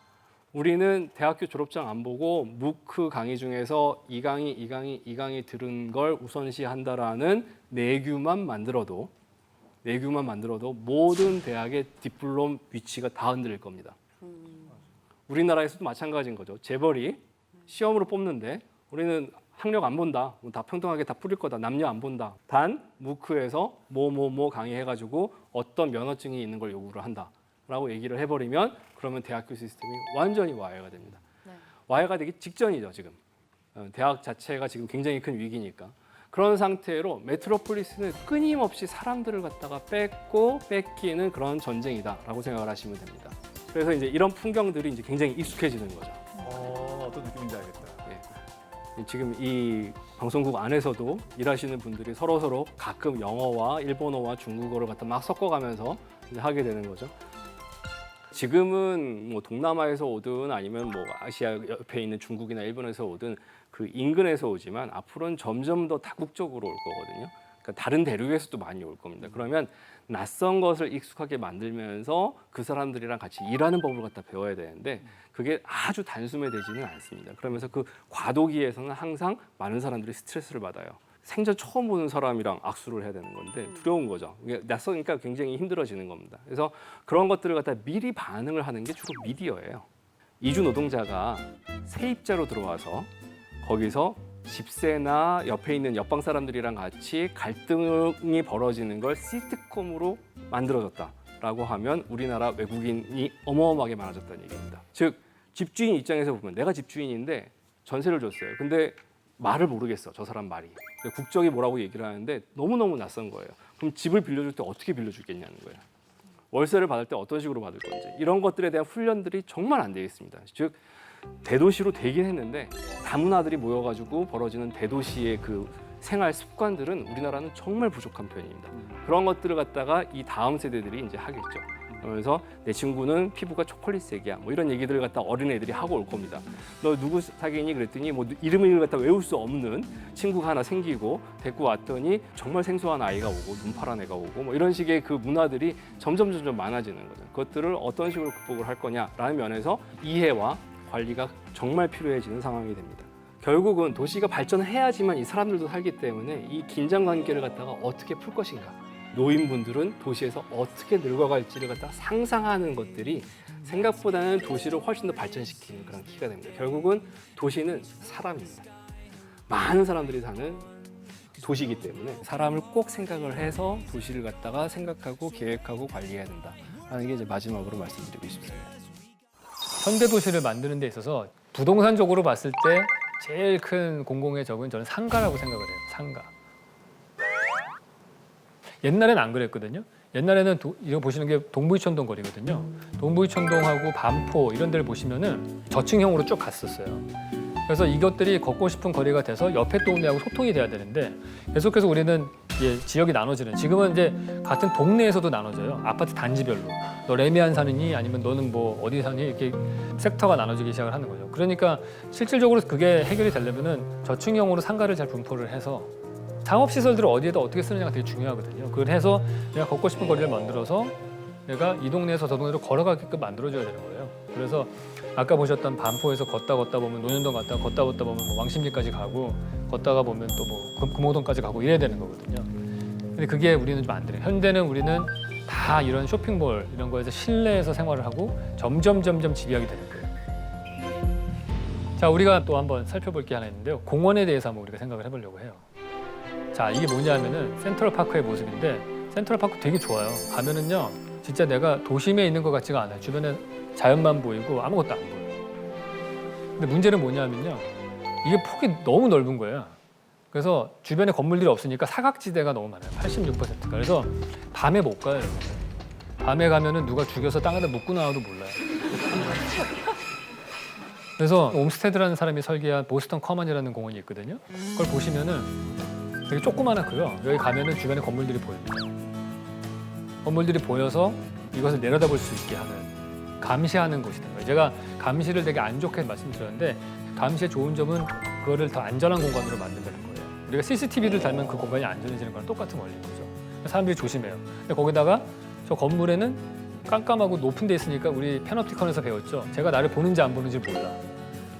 우리는 대학교 졸업장 안 보고 무크 강의 중에서 이 강의 들은 걸 우선시한다라는 내규만 만들어도 모든 대학의 디플롬 위치가 다 흔들릴 겁니다. 우리나라에서도 마찬가지인 거죠. 재벌이 시험으로 뽑는데 우리는 학력 안 본다. 다 평등하게 다 풀릴 거다. 남녀 안 본다. 단 무크에서 뭐 강의해가지고 어떤 면허증이 있는 걸 요구를 한다. 라고 얘기를 해버리면 그러면 대학교 시스템이 완전히 와해가 됩니다. 네. 와해가 되기 직전이죠, 지금. 대학 자체가 지금 굉장히 큰 위기니까. 그런 상태로 메트로폴리스는 끊임없이 사람들을 갖다가 뺏기는 그런 전쟁이다라고 생각을 하시면 됩니다. 그래서 이제 이런 풍경들이 이제 굉장히 익숙해지는 거죠. 어떤 느낌인지 알겠다. 예. 지금 이 방송국 안에서도 일하시는 분들이 서로 가끔 영어와 일본어와 중국어를 갖다 막 섞어가면서 이제 하게 되는 거죠. 지금은 뭐 동남아에서 오든 아니면 뭐 아시아 옆에 있는 중국이나 일본에서 오든 그 인근에서 오지만 앞으로는 점점 더 다국적으로 올 거거든요. 그러니까 다른 대륙에서도 많이 올 겁니다. 그러면 낯선 것을 익숙하게 만들면서 그 사람들이랑 같이 일하는 법을 갖다 배워야 되는데 그게 아주 단숨에 되지는 않습니다. 그러면서 그 과도기에서는 항상 많은 사람들이 스트레스를 받아요. 생전 처음 보는 사람이랑 악수를 해야 되는 건데 두려운 거죠. 이게 낯서니까 굉장히 힘들어지는 겁니다. 그래서 그런 것들을 갖다 미리 반응을 하는 게 주로 미디어예요. 이주 노동자가 세입자로 들어와서 거기서 집세나 옆에 있는 옆방 사람들이랑 같이 갈등이 벌어지는 걸 시트콤으로 만들어졌다라고 하면 우리나라 외국인이 어마어마하게 많아졌다는 얘기입니다. 즉 집주인 입장에서 보면 내가 집주인인데 전세를 줬어요. 근데 말을 모르겠어, 저 사람 말이. 국적이 뭐라고 얘기를 하는데 너무너무 낯선 거예요. 그럼 집을 빌려줄 때 어떻게 빌려주겠냐는 거예요. 월세를 받을 때 어떤 식으로 받을 건지. 이런 것들에 대한 훈련들이 정말 안 되어 있습니다. 즉 대도시로 되긴 했는데 다문화들이 모여가지고 벌어지는 대도시의 그 생활 습관들은 우리나라는 정말 부족한 편입니다. 그런 것들을 갖다가 이 다음 세대들이 이제 하겠죠. 그러면서 내 친구는 피부가 초콜릿색이야. 뭐 이런 얘기들을 갖다 어린애들이 하고 올 겁니다. 너 누구 사귀니? 그랬더니 뭐 이름을 갖다 외울 수 없는 친구가 하나 생기고 데리고 왔더니 정말 생소한 아이가 오고 눈 파란 애가 오고 뭐 이런 식의 그 문화들이 점점 많아지는 거죠. 그것들을 어떤 식으로 극복을 할 거냐라는 면에서 이해와 관리가 정말 필요해지는 상황이 됩니다. 결국은 도시가 발전해야지만 이 사람들도 살기 때문에 이 긴장 관계를 갖다가 어떻게 풀 것인가. 노인분들은 도시에서 어떻게 늙어갈지를 갖다 상상하는 것들이 생각보다는 도시를 훨씬 더 발전시키는 그런 키가 됩니다. 결국은 도시는 사람입니다. 많은 사람들이 사는 도시이기 때문에 사람을 꼭 생각을 해서 도시를 갖다가 생각하고 계획하고 관리해야 된다라는 게 이제 마지막으로 말씀드리고 싶습니다. 현대 도시를 만드는 데 있어서 부동산적으로 봤을 때 제일 큰 공공의 적은 저는 상가라고 생각을 해요. 상가. 옛날에는 안 그랬거든요. 옛날에는 이거 보시는 게 동부이촌동 거리거든요. 동부이촌동하고 반포 이런 데를 보시면은 저층형으로 쭉 갔었어요. 그래서 이것들이 걷고 싶은 거리가 돼서 옆에 동네하고 소통이 돼야 되는데 계속해서 우리는 지역이 나눠지는 지금은 이제 같은 동네에서도 나눠져요. 아파트 단지별로. 너 레미안 사느니 아니면 너는 뭐 어디 사니 이렇게 섹터가 나눠지기 시작을 하는 거죠. 그러니까 실질적으로 그게 해결이 되려면은 저층형으로 상가를 잘 분포를 해서 상업시설들을 어디에다 어떻게 쓰느냐가 되게 중요하거든요. 그걸 해서 내가 걷고 싶은 거리를 만들어서 내가 이 동네에서 저 동네로 걸어가게끔 만들어줘야 되는 거예요. 그래서 아까 보셨던 반포에서 걷다 보면 논현동 갔다가 걷다 보면 뭐 왕십리까지 가고 걷다가 보면 또 뭐 금호동까지 가고 이래야 되는 거거든요. 근데 그게 우리는 좀 안 돼요. 현대는 우리는 다 이런 쇼핑몰 이런 거에서 실내에서 생활을 하고 점점 집약이 되는 거예요. 자, 우리가 또 한번 살펴볼 게 하나 있는데요. 공원에 대해서 한번 우리가 생각을 해보려고 해요. 자, 이게 뭐냐면은 센트럴파크의 모습인데 센트럴파크 되게 좋아요. 가면은요, 진짜 내가 도심에 있는 것 같지가 않아요. 주변에 자연만 보이고 아무것도 안 보여요. 근데 문제는 뭐냐면요, 이게 폭이 너무 넓은 거예요. 그래서 주변에 건물들이 없으니까 사각지대가 너무 많아요. 86%가. 그래서 밤에 못 가요. 밤에 가면은 누가 죽여서 땅에다 묻고 나와도 몰라요. 그래서 옴스테드라는 사람이 설계한 보스턴 커먼이라는 공원이 있거든요. 그걸 보시면은 되게 조그만하고요. 여기 가면은 주변에 건물들이 보입니다. 건물들이 보여서 이것을 내려다볼 수 있게 하는 감시하는 곳이 된 거예요. 제가 감시를 되게 안 좋게 말씀드렸는데 감시의 좋은 점은 그거를 더 안전한 공간으로 만든다는 거예요. 우리가 CCTV를 달면 그 공간이 안전해지는 거랑 똑같은 원리인 거죠. 사람들이 조심해요. 근데 거기다가 저 건물에는 깜깜하고 높은 데 있으니까 우리 패놉티컨에서 배웠죠. 제가 나를 보는지 안 보는지 몰라.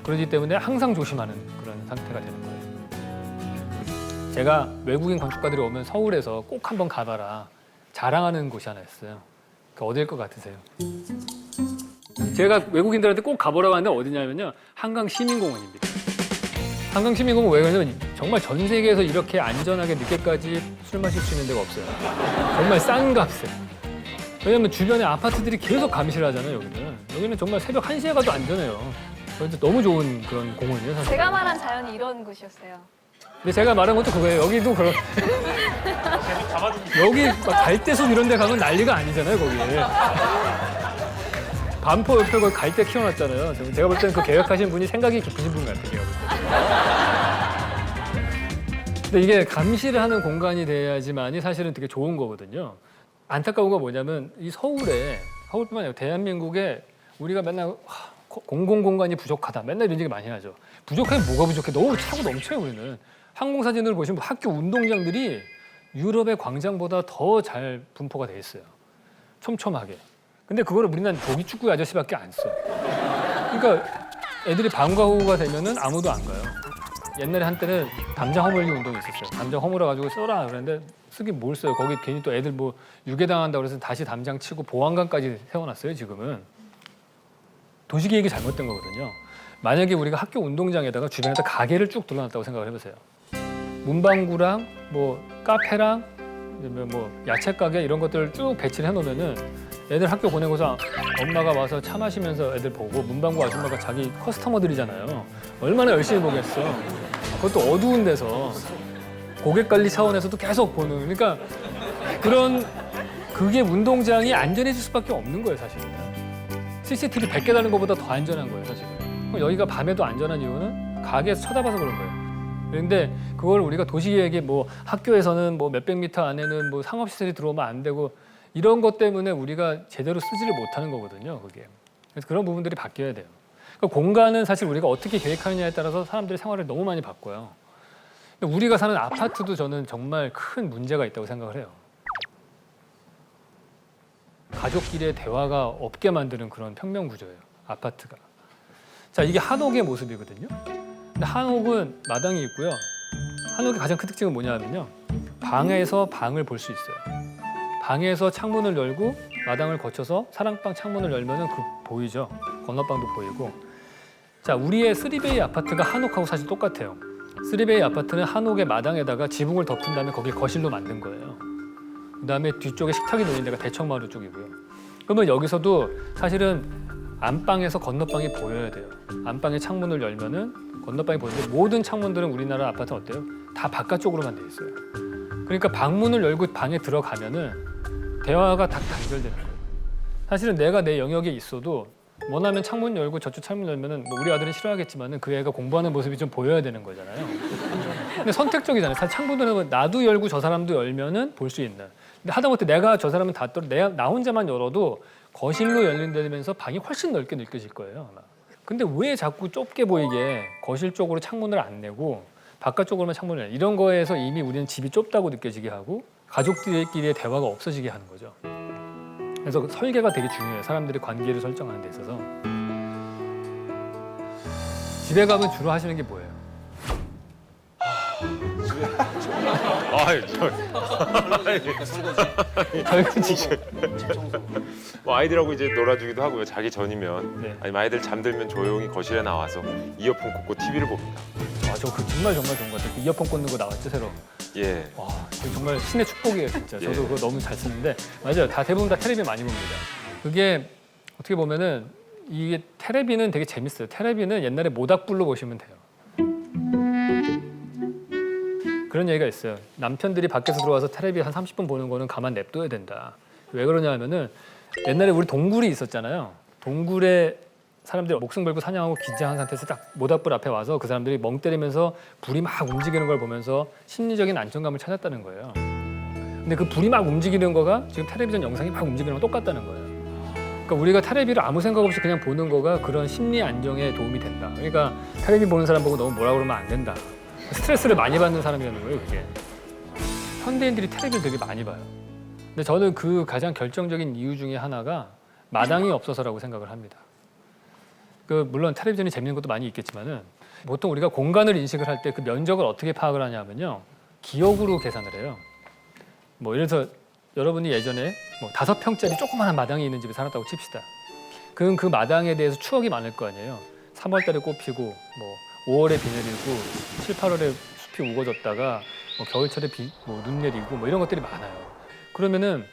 그렇기 때문에 항상 조심하는 그런 상태가 되는 거예요. 제가 외국인 건축가들이 오면 서울에서 꼭 한번 가봐라 자랑하는 곳이 하나 있어요. 그 어디일 것 같으세요? 제가 외국인들한테 꼭 가보라고 하는데 어디냐면요, 한강시민공원입니다. 한강시민공원 왜 그러냐면 정말 전 세계에서 이렇게 안전하게 늦게까지 술 마실 수 있는 데가 없어요. 정말 싼 값에. 왜냐면 주변에 아파트들이 계속 감시를 하잖아요. 여기는 정말 새벽 1시에 가도 안전해요. 그래서 너무 좋은 그런 공원이에요, 사실. 제가 말한 자연이 이런 곳이었어요. 근데 제가 말한 것도 그거예요. 여기도 그런. 여기 막 갈대숲 이런 데 가면 난리가 아니잖아요, 거기. 반포 옆에 그 갈대 키워놨잖아요. 제가 볼 때는 그 계획하신 분이 생각이 깊으신 분 같아요, 제가 볼 때. 근데 이게 감시를 하는 공간이 돼야지만이 사실은 되게 좋은 거거든요. 안타까운 건 뭐냐면 이 서울뿐만 아니라 대한민국에 우리가 맨날 공공공간이 부족하다. 맨날 이런 얘기 많이 하죠. 부족하면 뭐가 부족해? 너무 차고 넘쳐요, 우리는. 항공사진을 보시면 학교 운동장들이 유럽의 광장보다 더 잘 분포가 돼 있어요. 촘촘하게. 근데 그거를 우리는 조기 축구 아저씨밖에 안 써요. 그러니까 애들이 방과 후가 되면은 아무도 안 가요. 옛날에 한때는 담장 허물기 운동이 있었어요. 담장 허물어 가지고 써라 그랬는데 쓰긴 뭘 써요. 거기 괜히 또 애들 뭐 유괴당한다고 그래서 다시 담장 치고 보안관까지 세워놨어요. 지금은. 도시계획이 잘못된 거거든요. 만약에 우리가 학교 운동장에다가 주변에다 가게를 쭉 둘러놨다고 생각을 해보세요. 문방구랑 뭐 카페랑 뭐 야채 가게 이런 것들을 쭉 배치를 해놓으면은 애들 학교 보내고서 엄마가 와서 차 마시면서 애들 보고 문방구 아줌마가 자기 커스터머들이잖아요. 얼마나 열심히 보겠어. 그것도 어두운 데서 고객 관리 차원에서도 계속 보는. 그러니까 그게 운동장이 안전해질 수밖에 없는 거예요, 사실은. CCTV 100개 달는 것보다 더 안전한 거예요, 사실은. 여기가 밤에도 안전한 이유는 가게에서 쳐다봐서 그런 거예요. 그런데 그걸 우리가 도시계획에 뭐 학교에서는 뭐 몇백 미터 안에는 뭐 상업시설이 들어오면 안 되고 이런 것 때문에 우리가 제대로 쓰지를 못하는 거거든요, 그게. 그래서 그런 부분들이 바뀌어야 돼요. 그러니까 공간은 사실 우리가 어떻게 계획하느냐에 따라서 사람들의 생활을 너무 많이 바꿔요. 근데 우리가 사는 아파트도 저는 정말 큰 문제가 있다고 생각을 해요. 가족끼리의 대화가 없게 만드는 그런 평면 구조예요, 아파트가. 자, 이게 한옥의 모습이거든요. 근데 한옥은 마당이 있고요. 한옥의 가장 큰 특징은 뭐냐면요, 방에서 방을 볼 수 있어요. 방에서 창문을 열고 마당을 거쳐서 사랑방 창문을 열면은 보이죠. 건너방도 보이고. 자, 우리의 3베이 아파트가 한옥하고 사실 똑같아요. 3베이 아파트는 한옥의 마당에다가 지붕을 덮은 다음에 거길 거실로 만든 거예요. 그다음에 뒤쪽에 식탁이 놓인 데가 대청마루 쪽이고요. 그러면 여기서도 사실은 안방에서 건너방이 보여야 돼요. 안방에 창문을 열면은 건너방이 보이는데 모든 창문들은 우리나라 아파트는 어때요? 다 바깥쪽으로만 돼 있어요. 그러니까 방문을 열고 방에 들어가면은 대화가 딱 단절되는 거예요. 사실은 내가 내 영역에 있어도 원하면 창문 열고 저쪽 창문 열면은 뭐 우리 아들은 싫어하겠지만은 그 애가 공부하는 모습이 좀 보여야 되는 거잖아요. 근데 선택적이잖아요. 사실 창문은 나도 열고 저 사람도 열면은 볼 수 있는. 근데 하다못해 내가 저 사람은 나 혼자만 열어도 거실로 열린다면서 방이 훨씬 넓게 느껴질 거예요. 아마. 근데 왜 자꾸 좁게 보이게 거실 쪽으로 창문을 안 내고 바깥쪽으로만 창문을 내? 이런 거에서 이미 우리는 집이 좁다고 느껴지게 하고 가족들끼리의 대화가 없어지게 하는 거죠. 그래서 설계가 되게 중요해요. 사람들이 관계를 설정하는 데 있어서. 집에 가면 주로 하시는 게 뭐예요? 아유, 설거지. 뭐 아이들하고 이제 놀아주기도 하고요. 자기 전이면 네. 아니면 아이들 잠들면 조용히 거실에 나와서 이어폰 꽂고 TV를 봅니다. 아, 저 그 정말 좋은 것 같아요. 그 이어폰 꽂는 거 나왔죠, 새로. 예. 와, 그거 정말 신의 축복이에요, 진짜. 저도 예. 그거 너무 잘 쓰는데 맞아요. 대부분 다 테레비 많이 봅니다. 그게 어떻게 보면은 이게 테레비는 되게 재밌어요. 테레비는 옛날에 모닥불로 보시면 돼요. 그런 얘기가 있어요. 남편들이 밖에서 들어와서 테레비 한 30분 보는 거는 가만 냅둬야 된다. 왜 그러냐 하면은 옛날에 우리 동굴이 있었잖아요. 동굴에 사람들이 목숨 걸고 사냥하고 긴장한 상태에서 딱 모닥불 앞에 와서 그 사람들이 멍 때리면서 불이 막 움직이는 걸 보면서 심리적인 안정감을 찾았다는 거예요. 근데 그 불이 막 움직이는 거가 지금 텔레비전 영상이 막 움직이는 거랑 똑같다는 거예요. 그러니까 우리가 텔레비를 아무 생각 없이 그냥 보는 거가 그런 심리 안정에 도움이 된다. 그러니까 텔레비 보는 사람 보고 너무 뭐라 그러면 안 된다. 스트레스를 많이 받는 사람이라는 거예요, 그게. 현대인들이 텔레비를 되게 많이 봐요. 근데 저는 그 가장 결정적인 이유 중에 하나가 마당이 없어서라고 생각을 합니다. 물론 텔레비전이 재밌는 것도 많이 있겠지만은 보통 우리가 공간을 인식을 할 때 그 면적을 어떻게 파악을 하냐면요. 기억으로 계산을 해요. 뭐 예를 들어서 여러분이 예전에 뭐 5평짜리 조그마한 마당이 있는 집에 살았다고 칩시다. 그럼 그 마당에 대해서 추억이 많을 거 아니에요. 3월 달에 꽃 피고 뭐 5월에 비 내리고 7, 8월에 숲이 우거졌다가 뭐 겨울철에 눈 내리고 뭐 이런 것들이 많아요. 그러면은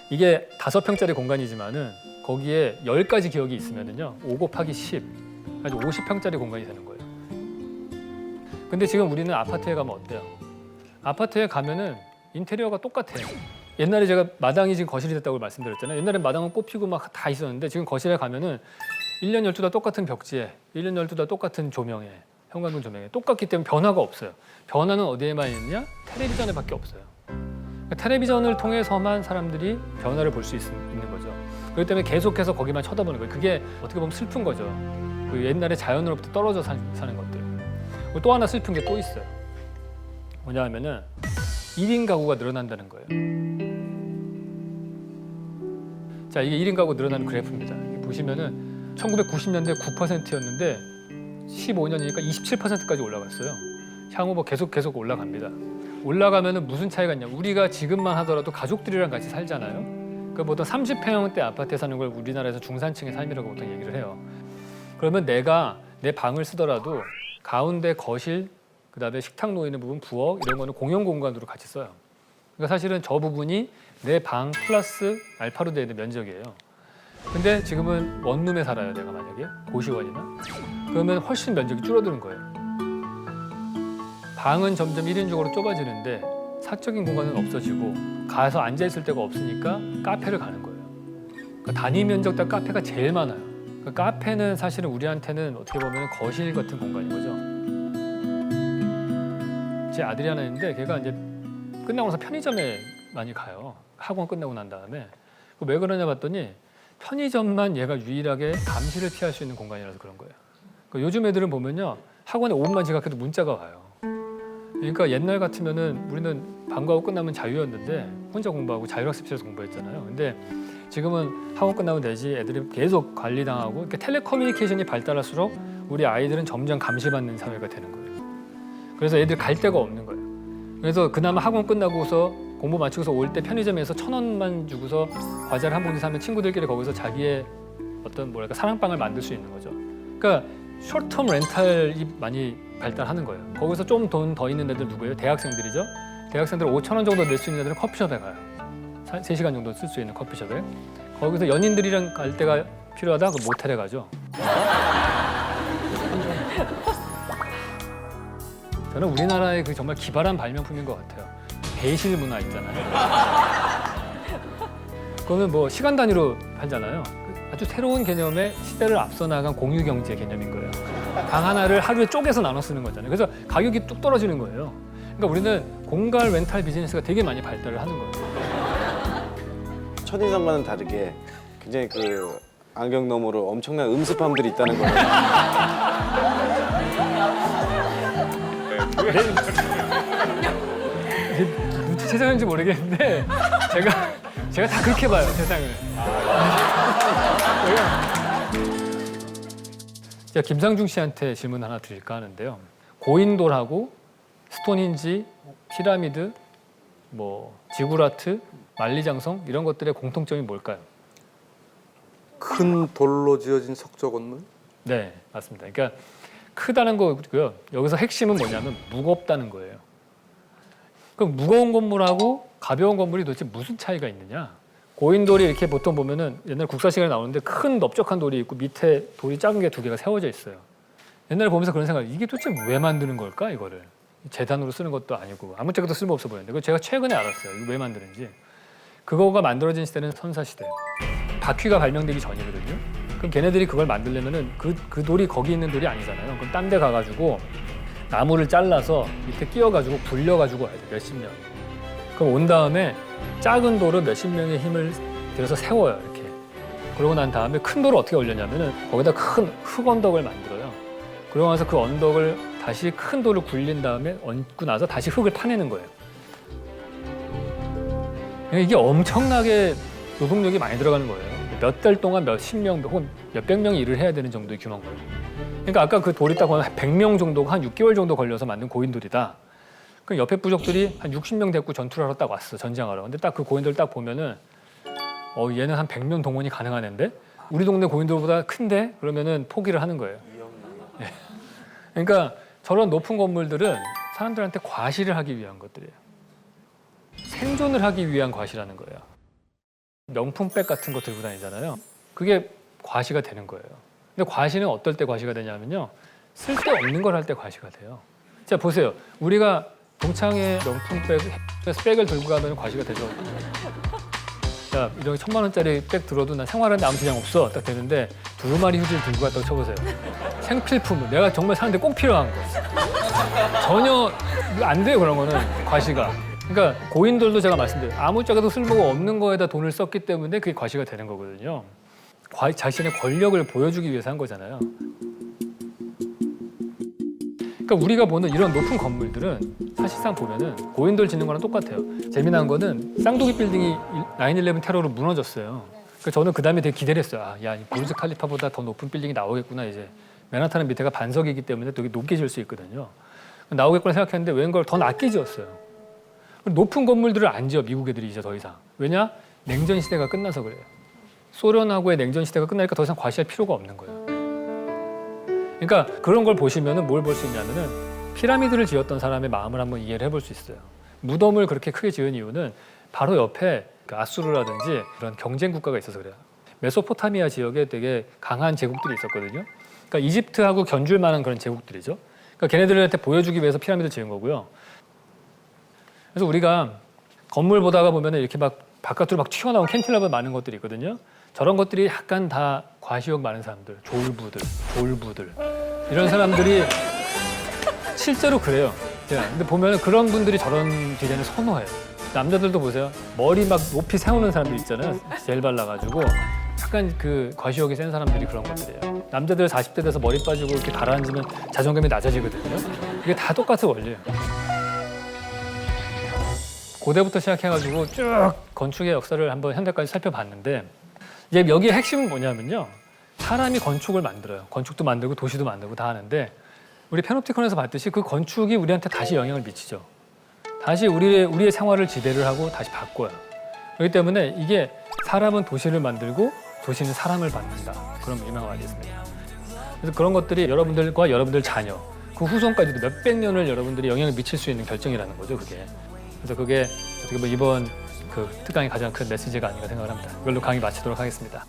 이게 5평짜리 공간이지만은 거기에 10가지 기억이 있으면은요. 5 곱하기 10, 아주 50평짜리 공간이 되는 거예요. 근데 지금 우리는 아파트에 가면 어때요? 아파트에 가면은 인테리어가 똑같아요. 옛날에 제가 마당이 지금 거실이 됐다고 말씀드렸잖아요. 옛날에 마당은 꽃 피고 막 다 있었는데 지금 거실에 가면은 1년 12달 똑같은 벽지에 1년 12달 똑같은 조명에 현관문 조명에 똑같기 때문에 변화가 없어요. 변화는 어디에만 있느냐? 텔레비전에밖에 없어요. 그러니까 텔레비전을 통해서만 사람들이 변화를 볼 수 있는 거죠. 그렇기 때문에 계속해서 거기만 쳐다보는 거예요. 그게 어떻게 보면 슬픈 거죠. 그 옛날에 자연으로부터 떨어져 사는 것들. 그리고 또 하나 슬픈 게 또 있어요. 뭐냐 하면은 1인 가구가 늘어난다는 거예요. 자, 이게 1인 가구 늘어나는 그래프입니다. 보시면은 1990년대 9%였는데 15년이니까 27%까지 올라갔어요. 향후 뭐 계속 올라갑니다. 올라가면은 무슨 차이가 있냐? 우리가 지금만 하더라도 가족들이랑 같이 살잖아요. 그 보통 30평대 아파트에 사는 걸 우리나라에서 중산층의 삶이라고 보통 얘기를 해요. 그러면 내가 내 방을 쓰더라도 가운데 거실, 그다음에 식탁 놓이는 부분, 부엌 이런 거는 공용 공간으로 같이 써요. 그러니까 사실은 저 부분이 내 방 플러스 알파로 되어 있는 면적이에요. 근데 지금은 원룸에 살아요, 내가 만약에 고시원이나. 그러면 훨씬 면적이 줄어드는 거예요. 방은 점점 1인적으로 좁아지는데 사적인 공간은 없어지고 가서 앉아있을 데가 없으니까 카페를 가는 거예요. 그러니까 단위 면적당 카페가 제일 많아요. 그러니까 카페는 사실은 우리한테는 어떻게 보면 거실 같은 공간인 거죠. 제 아들이 하나 있는데 걔가 이제 끝나고 나서 편의점에 많이 가요. 학원 끝나고 난 다음에. 왜 그러냐 봤더니 편의점만 얘가 유일하게 감시를 피할 수 있는 공간이라서 그런 거예요. 그러니까 요즘 애들은 보면요. 학원에 5분만 지각해도 문자가 와요. 그러니까 옛날 같으면은 우리는 방과후 끝나면 자유였는데 혼자 공부하고 자율학습실에서 공부했잖아요. 근데 지금은 학원 끝나면 되지 애들이 계속 관리당하고 이렇게 텔레커뮤니케이션이 발달할수록 우리 아이들은 점점 감시받는 사회가 되는 거예요. 그래서 애들 갈 데가 없는 거예요. 그래서 그나마 학원 끝나고서 공부 마치고서 올 때 편의점에서 1,000원만 주고서 과자를 한 봉지 사면 친구들끼리 거기서 자기의 어떤 뭐랄까 사랑방을 만들 수 있는 거죠. 그러니까 숏텀 렌탈이 많이 발달하는 거예요. 거기서 좀 돈 더 있는 애들 누구예요? 대학생들이죠. 대학생들 5,000원 정도 낼 수 있는 애들은 커피숍에 가요. 3시간 정도 쓸 수 있는 커피숍에. 거기서 연인들이랑 갈 때가 필요하다? 그 모텔에 가죠. 저는 우리나라의 그 정말 기발한 발명품인 것 같아요. 배실 문화 있잖아요. 그거는 뭐 시간 단위로 팔잖아요. 아주 새로운 개념의 시대를 앞서 나간 공유 경제 개념인 거예요. 방 하나를 하루에 쪼개서 나눠 쓰는 거잖아요. 그래서 가격이 뚝 떨어지는 거예요. 그러니까 우리는 공갈 렌탈 비즈니스가 되게 많이 발달을 하는 거예요. 첫인상과는 다르게 굉장히 그 안경 너머로 엄청난 음습함들이 있다는 거예요. 눈치채셨는지 모르겠는데 제가 다 그렇게 봐요, 세상을. 제가 김상중 씨한테 질문 하나 드릴까 하는데요. 고인돌하고 스톤힌지, 피라미드, 뭐 지구라트, 만리장성 이런 것들의 공통점이 뭘까요? 큰 돌로 지어진 석조 건물? 네, 맞습니다. 그러니까 크다는 거고요. 여기서 핵심은 뭐냐면 무겁다는 거예요. 그럼 무거운 건물하고 가벼운 건물이 도대체 무슨 차이가 있느냐? 고인돌이 이렇게 보통 보면은 옛날 국사 시간에 나오는데 큰 넓적한 돌이 있고 밑에 돌이 작은 게 2개가 세워져 있어요. 옛날에 보면서 그런 생각, 이게 도대체 왜 만드는 걸까 이거를? 재단으로 쓰는 것도 아니고 아무짝에도 쓸모없어 보였는데 그거 제가 최근에 알았어요. 이거 왜 만드는지. 그거가 만들어진 시대는 선사시대예요. 바퀴가 발명되기 전이거든요. 그럼 걔네들이 그걸 만들려면은 그 돌이 거기 있는 돌이 아니잖아요. 그럼 딴 데 가가지고 나무를 잘라서 밑에 끼워가지고 굴려가지고 와야 돼, 몇십 년. 그럼 온 다음에 작은 돌을 몇십 명의 힘을 들여서 세워요, 이렇게. 그러고 난 다음에 큰 돌을 어떻게 올렸냐면은 거기다 큰 흙 언덕을 만들어요. 그러고 나서 그 언덕을 다시 큰 돌을 굴린 다음에 얹고 나서 다시 흙을 파내는 거예요. 이게 엄청나게 노동력이 많이 들어가는 거예요. 몇 달 동안 몇십 명 혹은 몇백 명이 일을 해야 되는 정도의 규모인 거예요. 그러니까 아까 그 돌이 딱 보면 100명 정도가 한 6개월 정도 걸려서 만든 고인돌이다. 그럼 옆에 부족들이 한 60명 데리고 전투를 하러 딱 왔어, 전쟁하러. 근데 딱 그 고인돌 딱 보면은 얘는 한 100명 동원이 가능한 애인데 우리 동네 고인돌보다 큰데? 그러면은 포기를 하는 거예요. 예. 그러니까 저런 높은 건물들은 사람들한테 과시를 하기 위한 것들이에요. 생존을 하기 위한 과시라는 거예요. 명품백 같은 거 들고 다니잖아요. 그게 과시가 되는 거예요. 근데 과시는 어떨 때 과시가 되냐면요. 쓸데없는 걸 할 때 과시가 돼요. 자, 보세요. 우리가 동창회 명품백, 백을 들고 가면 과시가 되죠. 자, 이런 1000만 원짜리 백 들어도 난 생활하는데 아무 지장 없어. 딱 되는데 2마리 휴지를 들고 갔다고 쳐보세요. 생필품, 내가 정말 사는데 꼭 필요한 거. 전혀 안 돼요, 그런 거는, 과시가. 그러니까 고인돌도 제가 말씀드려요. 아무짝에도 쓸모가 없는 거에다 돈을 썼기 때문에 그게 과시가 되는 거거든요. 자신의 권력을 보여주기 위해서 한 거잖아요. 그러니까 우리가 보는 이런 높은 건물들은 사실상 보면은 고인돌 짓는 거랑 똑같아요. 재미난 거는 쌍둥이 빌딩이 9/11 테러로 무너졌어요. 그러니까 저는 그 다음에 되게 기대를 했어요. 아, 야, 이 부르즈 칼리파보다 더 높은 빌딩이 나오겠구나 이제. 맨하탄은 밑에가 반석이기 때문에 되게 높게 지을 수 있거든요. 나오겠구나 생각했는데 웬걸 더 낮게 지었어요. 높은 건물들을 안 지어, 미국 애들이 이제 더 이상. 왜냐? 냉전 시대가 끝나서 그래요. 소련하고의 냉전 시대가 끝나니까 더 이상 과시할 필요가 없는 거예요. 그러니까 그런 걸 보시면은 뭘 볼 수 있냐면은 피라미드를 지었던 사람의 마음을 한번 이해를 해볼 수 있어요. 무덤을 그렇게 크게 지은 이유는 바로 옆에 그 아수르라든지 그런 경쟁 국가가 있어서 그래요. 메소포타미아 지역에 되게 강한 제국들이 있었거든요. 그러니까 이집트하고 견줄 만한 그런 제국들이죠. 그러니까 걔네들한테 보여주기 위해서 피라미드를 지은 거고요. 그래서 우리가 건물 보다가 보면 이렇게 막 바깥으로 막 튀어나온 캔틸러버 많은 것들이 있거든요. 저런 것들이 약간 다 과시욕 많은 사람들, 졸부들 이런 사람들이 실제로 그래요. 근데 보면 그런 분들이 저런 디자인을 선호해요. 남자들도 보세요. 머리 막 높이 세우는 사람들 있잖아요. 젤 발라가지고 약간 그 과시욕이 센 사람들이 그런 것들이에요. 남자들 40대 돼서 머리 빠지고 이렇게 가라앉으면 자존감이 낮아지거든요. 이게 다 똑같은 원리예요. 고대부터 시작해가지고 쭉 건축의 역사를 한번 현대까지 살펴봤는데 이제 여기의 핵심은 뭐냐면요. 사람이 건축을 만들어요. 건축도 만들고 도시도 만들고 다 하는데 우리 패놉티콘에서 봤듯이 그 건축이 우리한테 다시 영향을 미치죠. 다시 우리의 생활을 지배를 하고 다시 바꿔요. 그렇기 때문에 이게 사람은 도시를 만들고 도시는 사람을 받는다. 그런 유명한 말이 있습니다. 그래서 그런 것들이 여러분들과 여러분들 자녀, 그 후손까지도 몇백 년을 여러분들이 영향을 미칠 수 있는 결정이라는 거죠, 그게. 그래서 그게 어떻게 보면 이번 그 특강의 가장 큰 메시지가 아닌가 생각을 합니다. 이걸로 강의 마치도록 하겠습니다.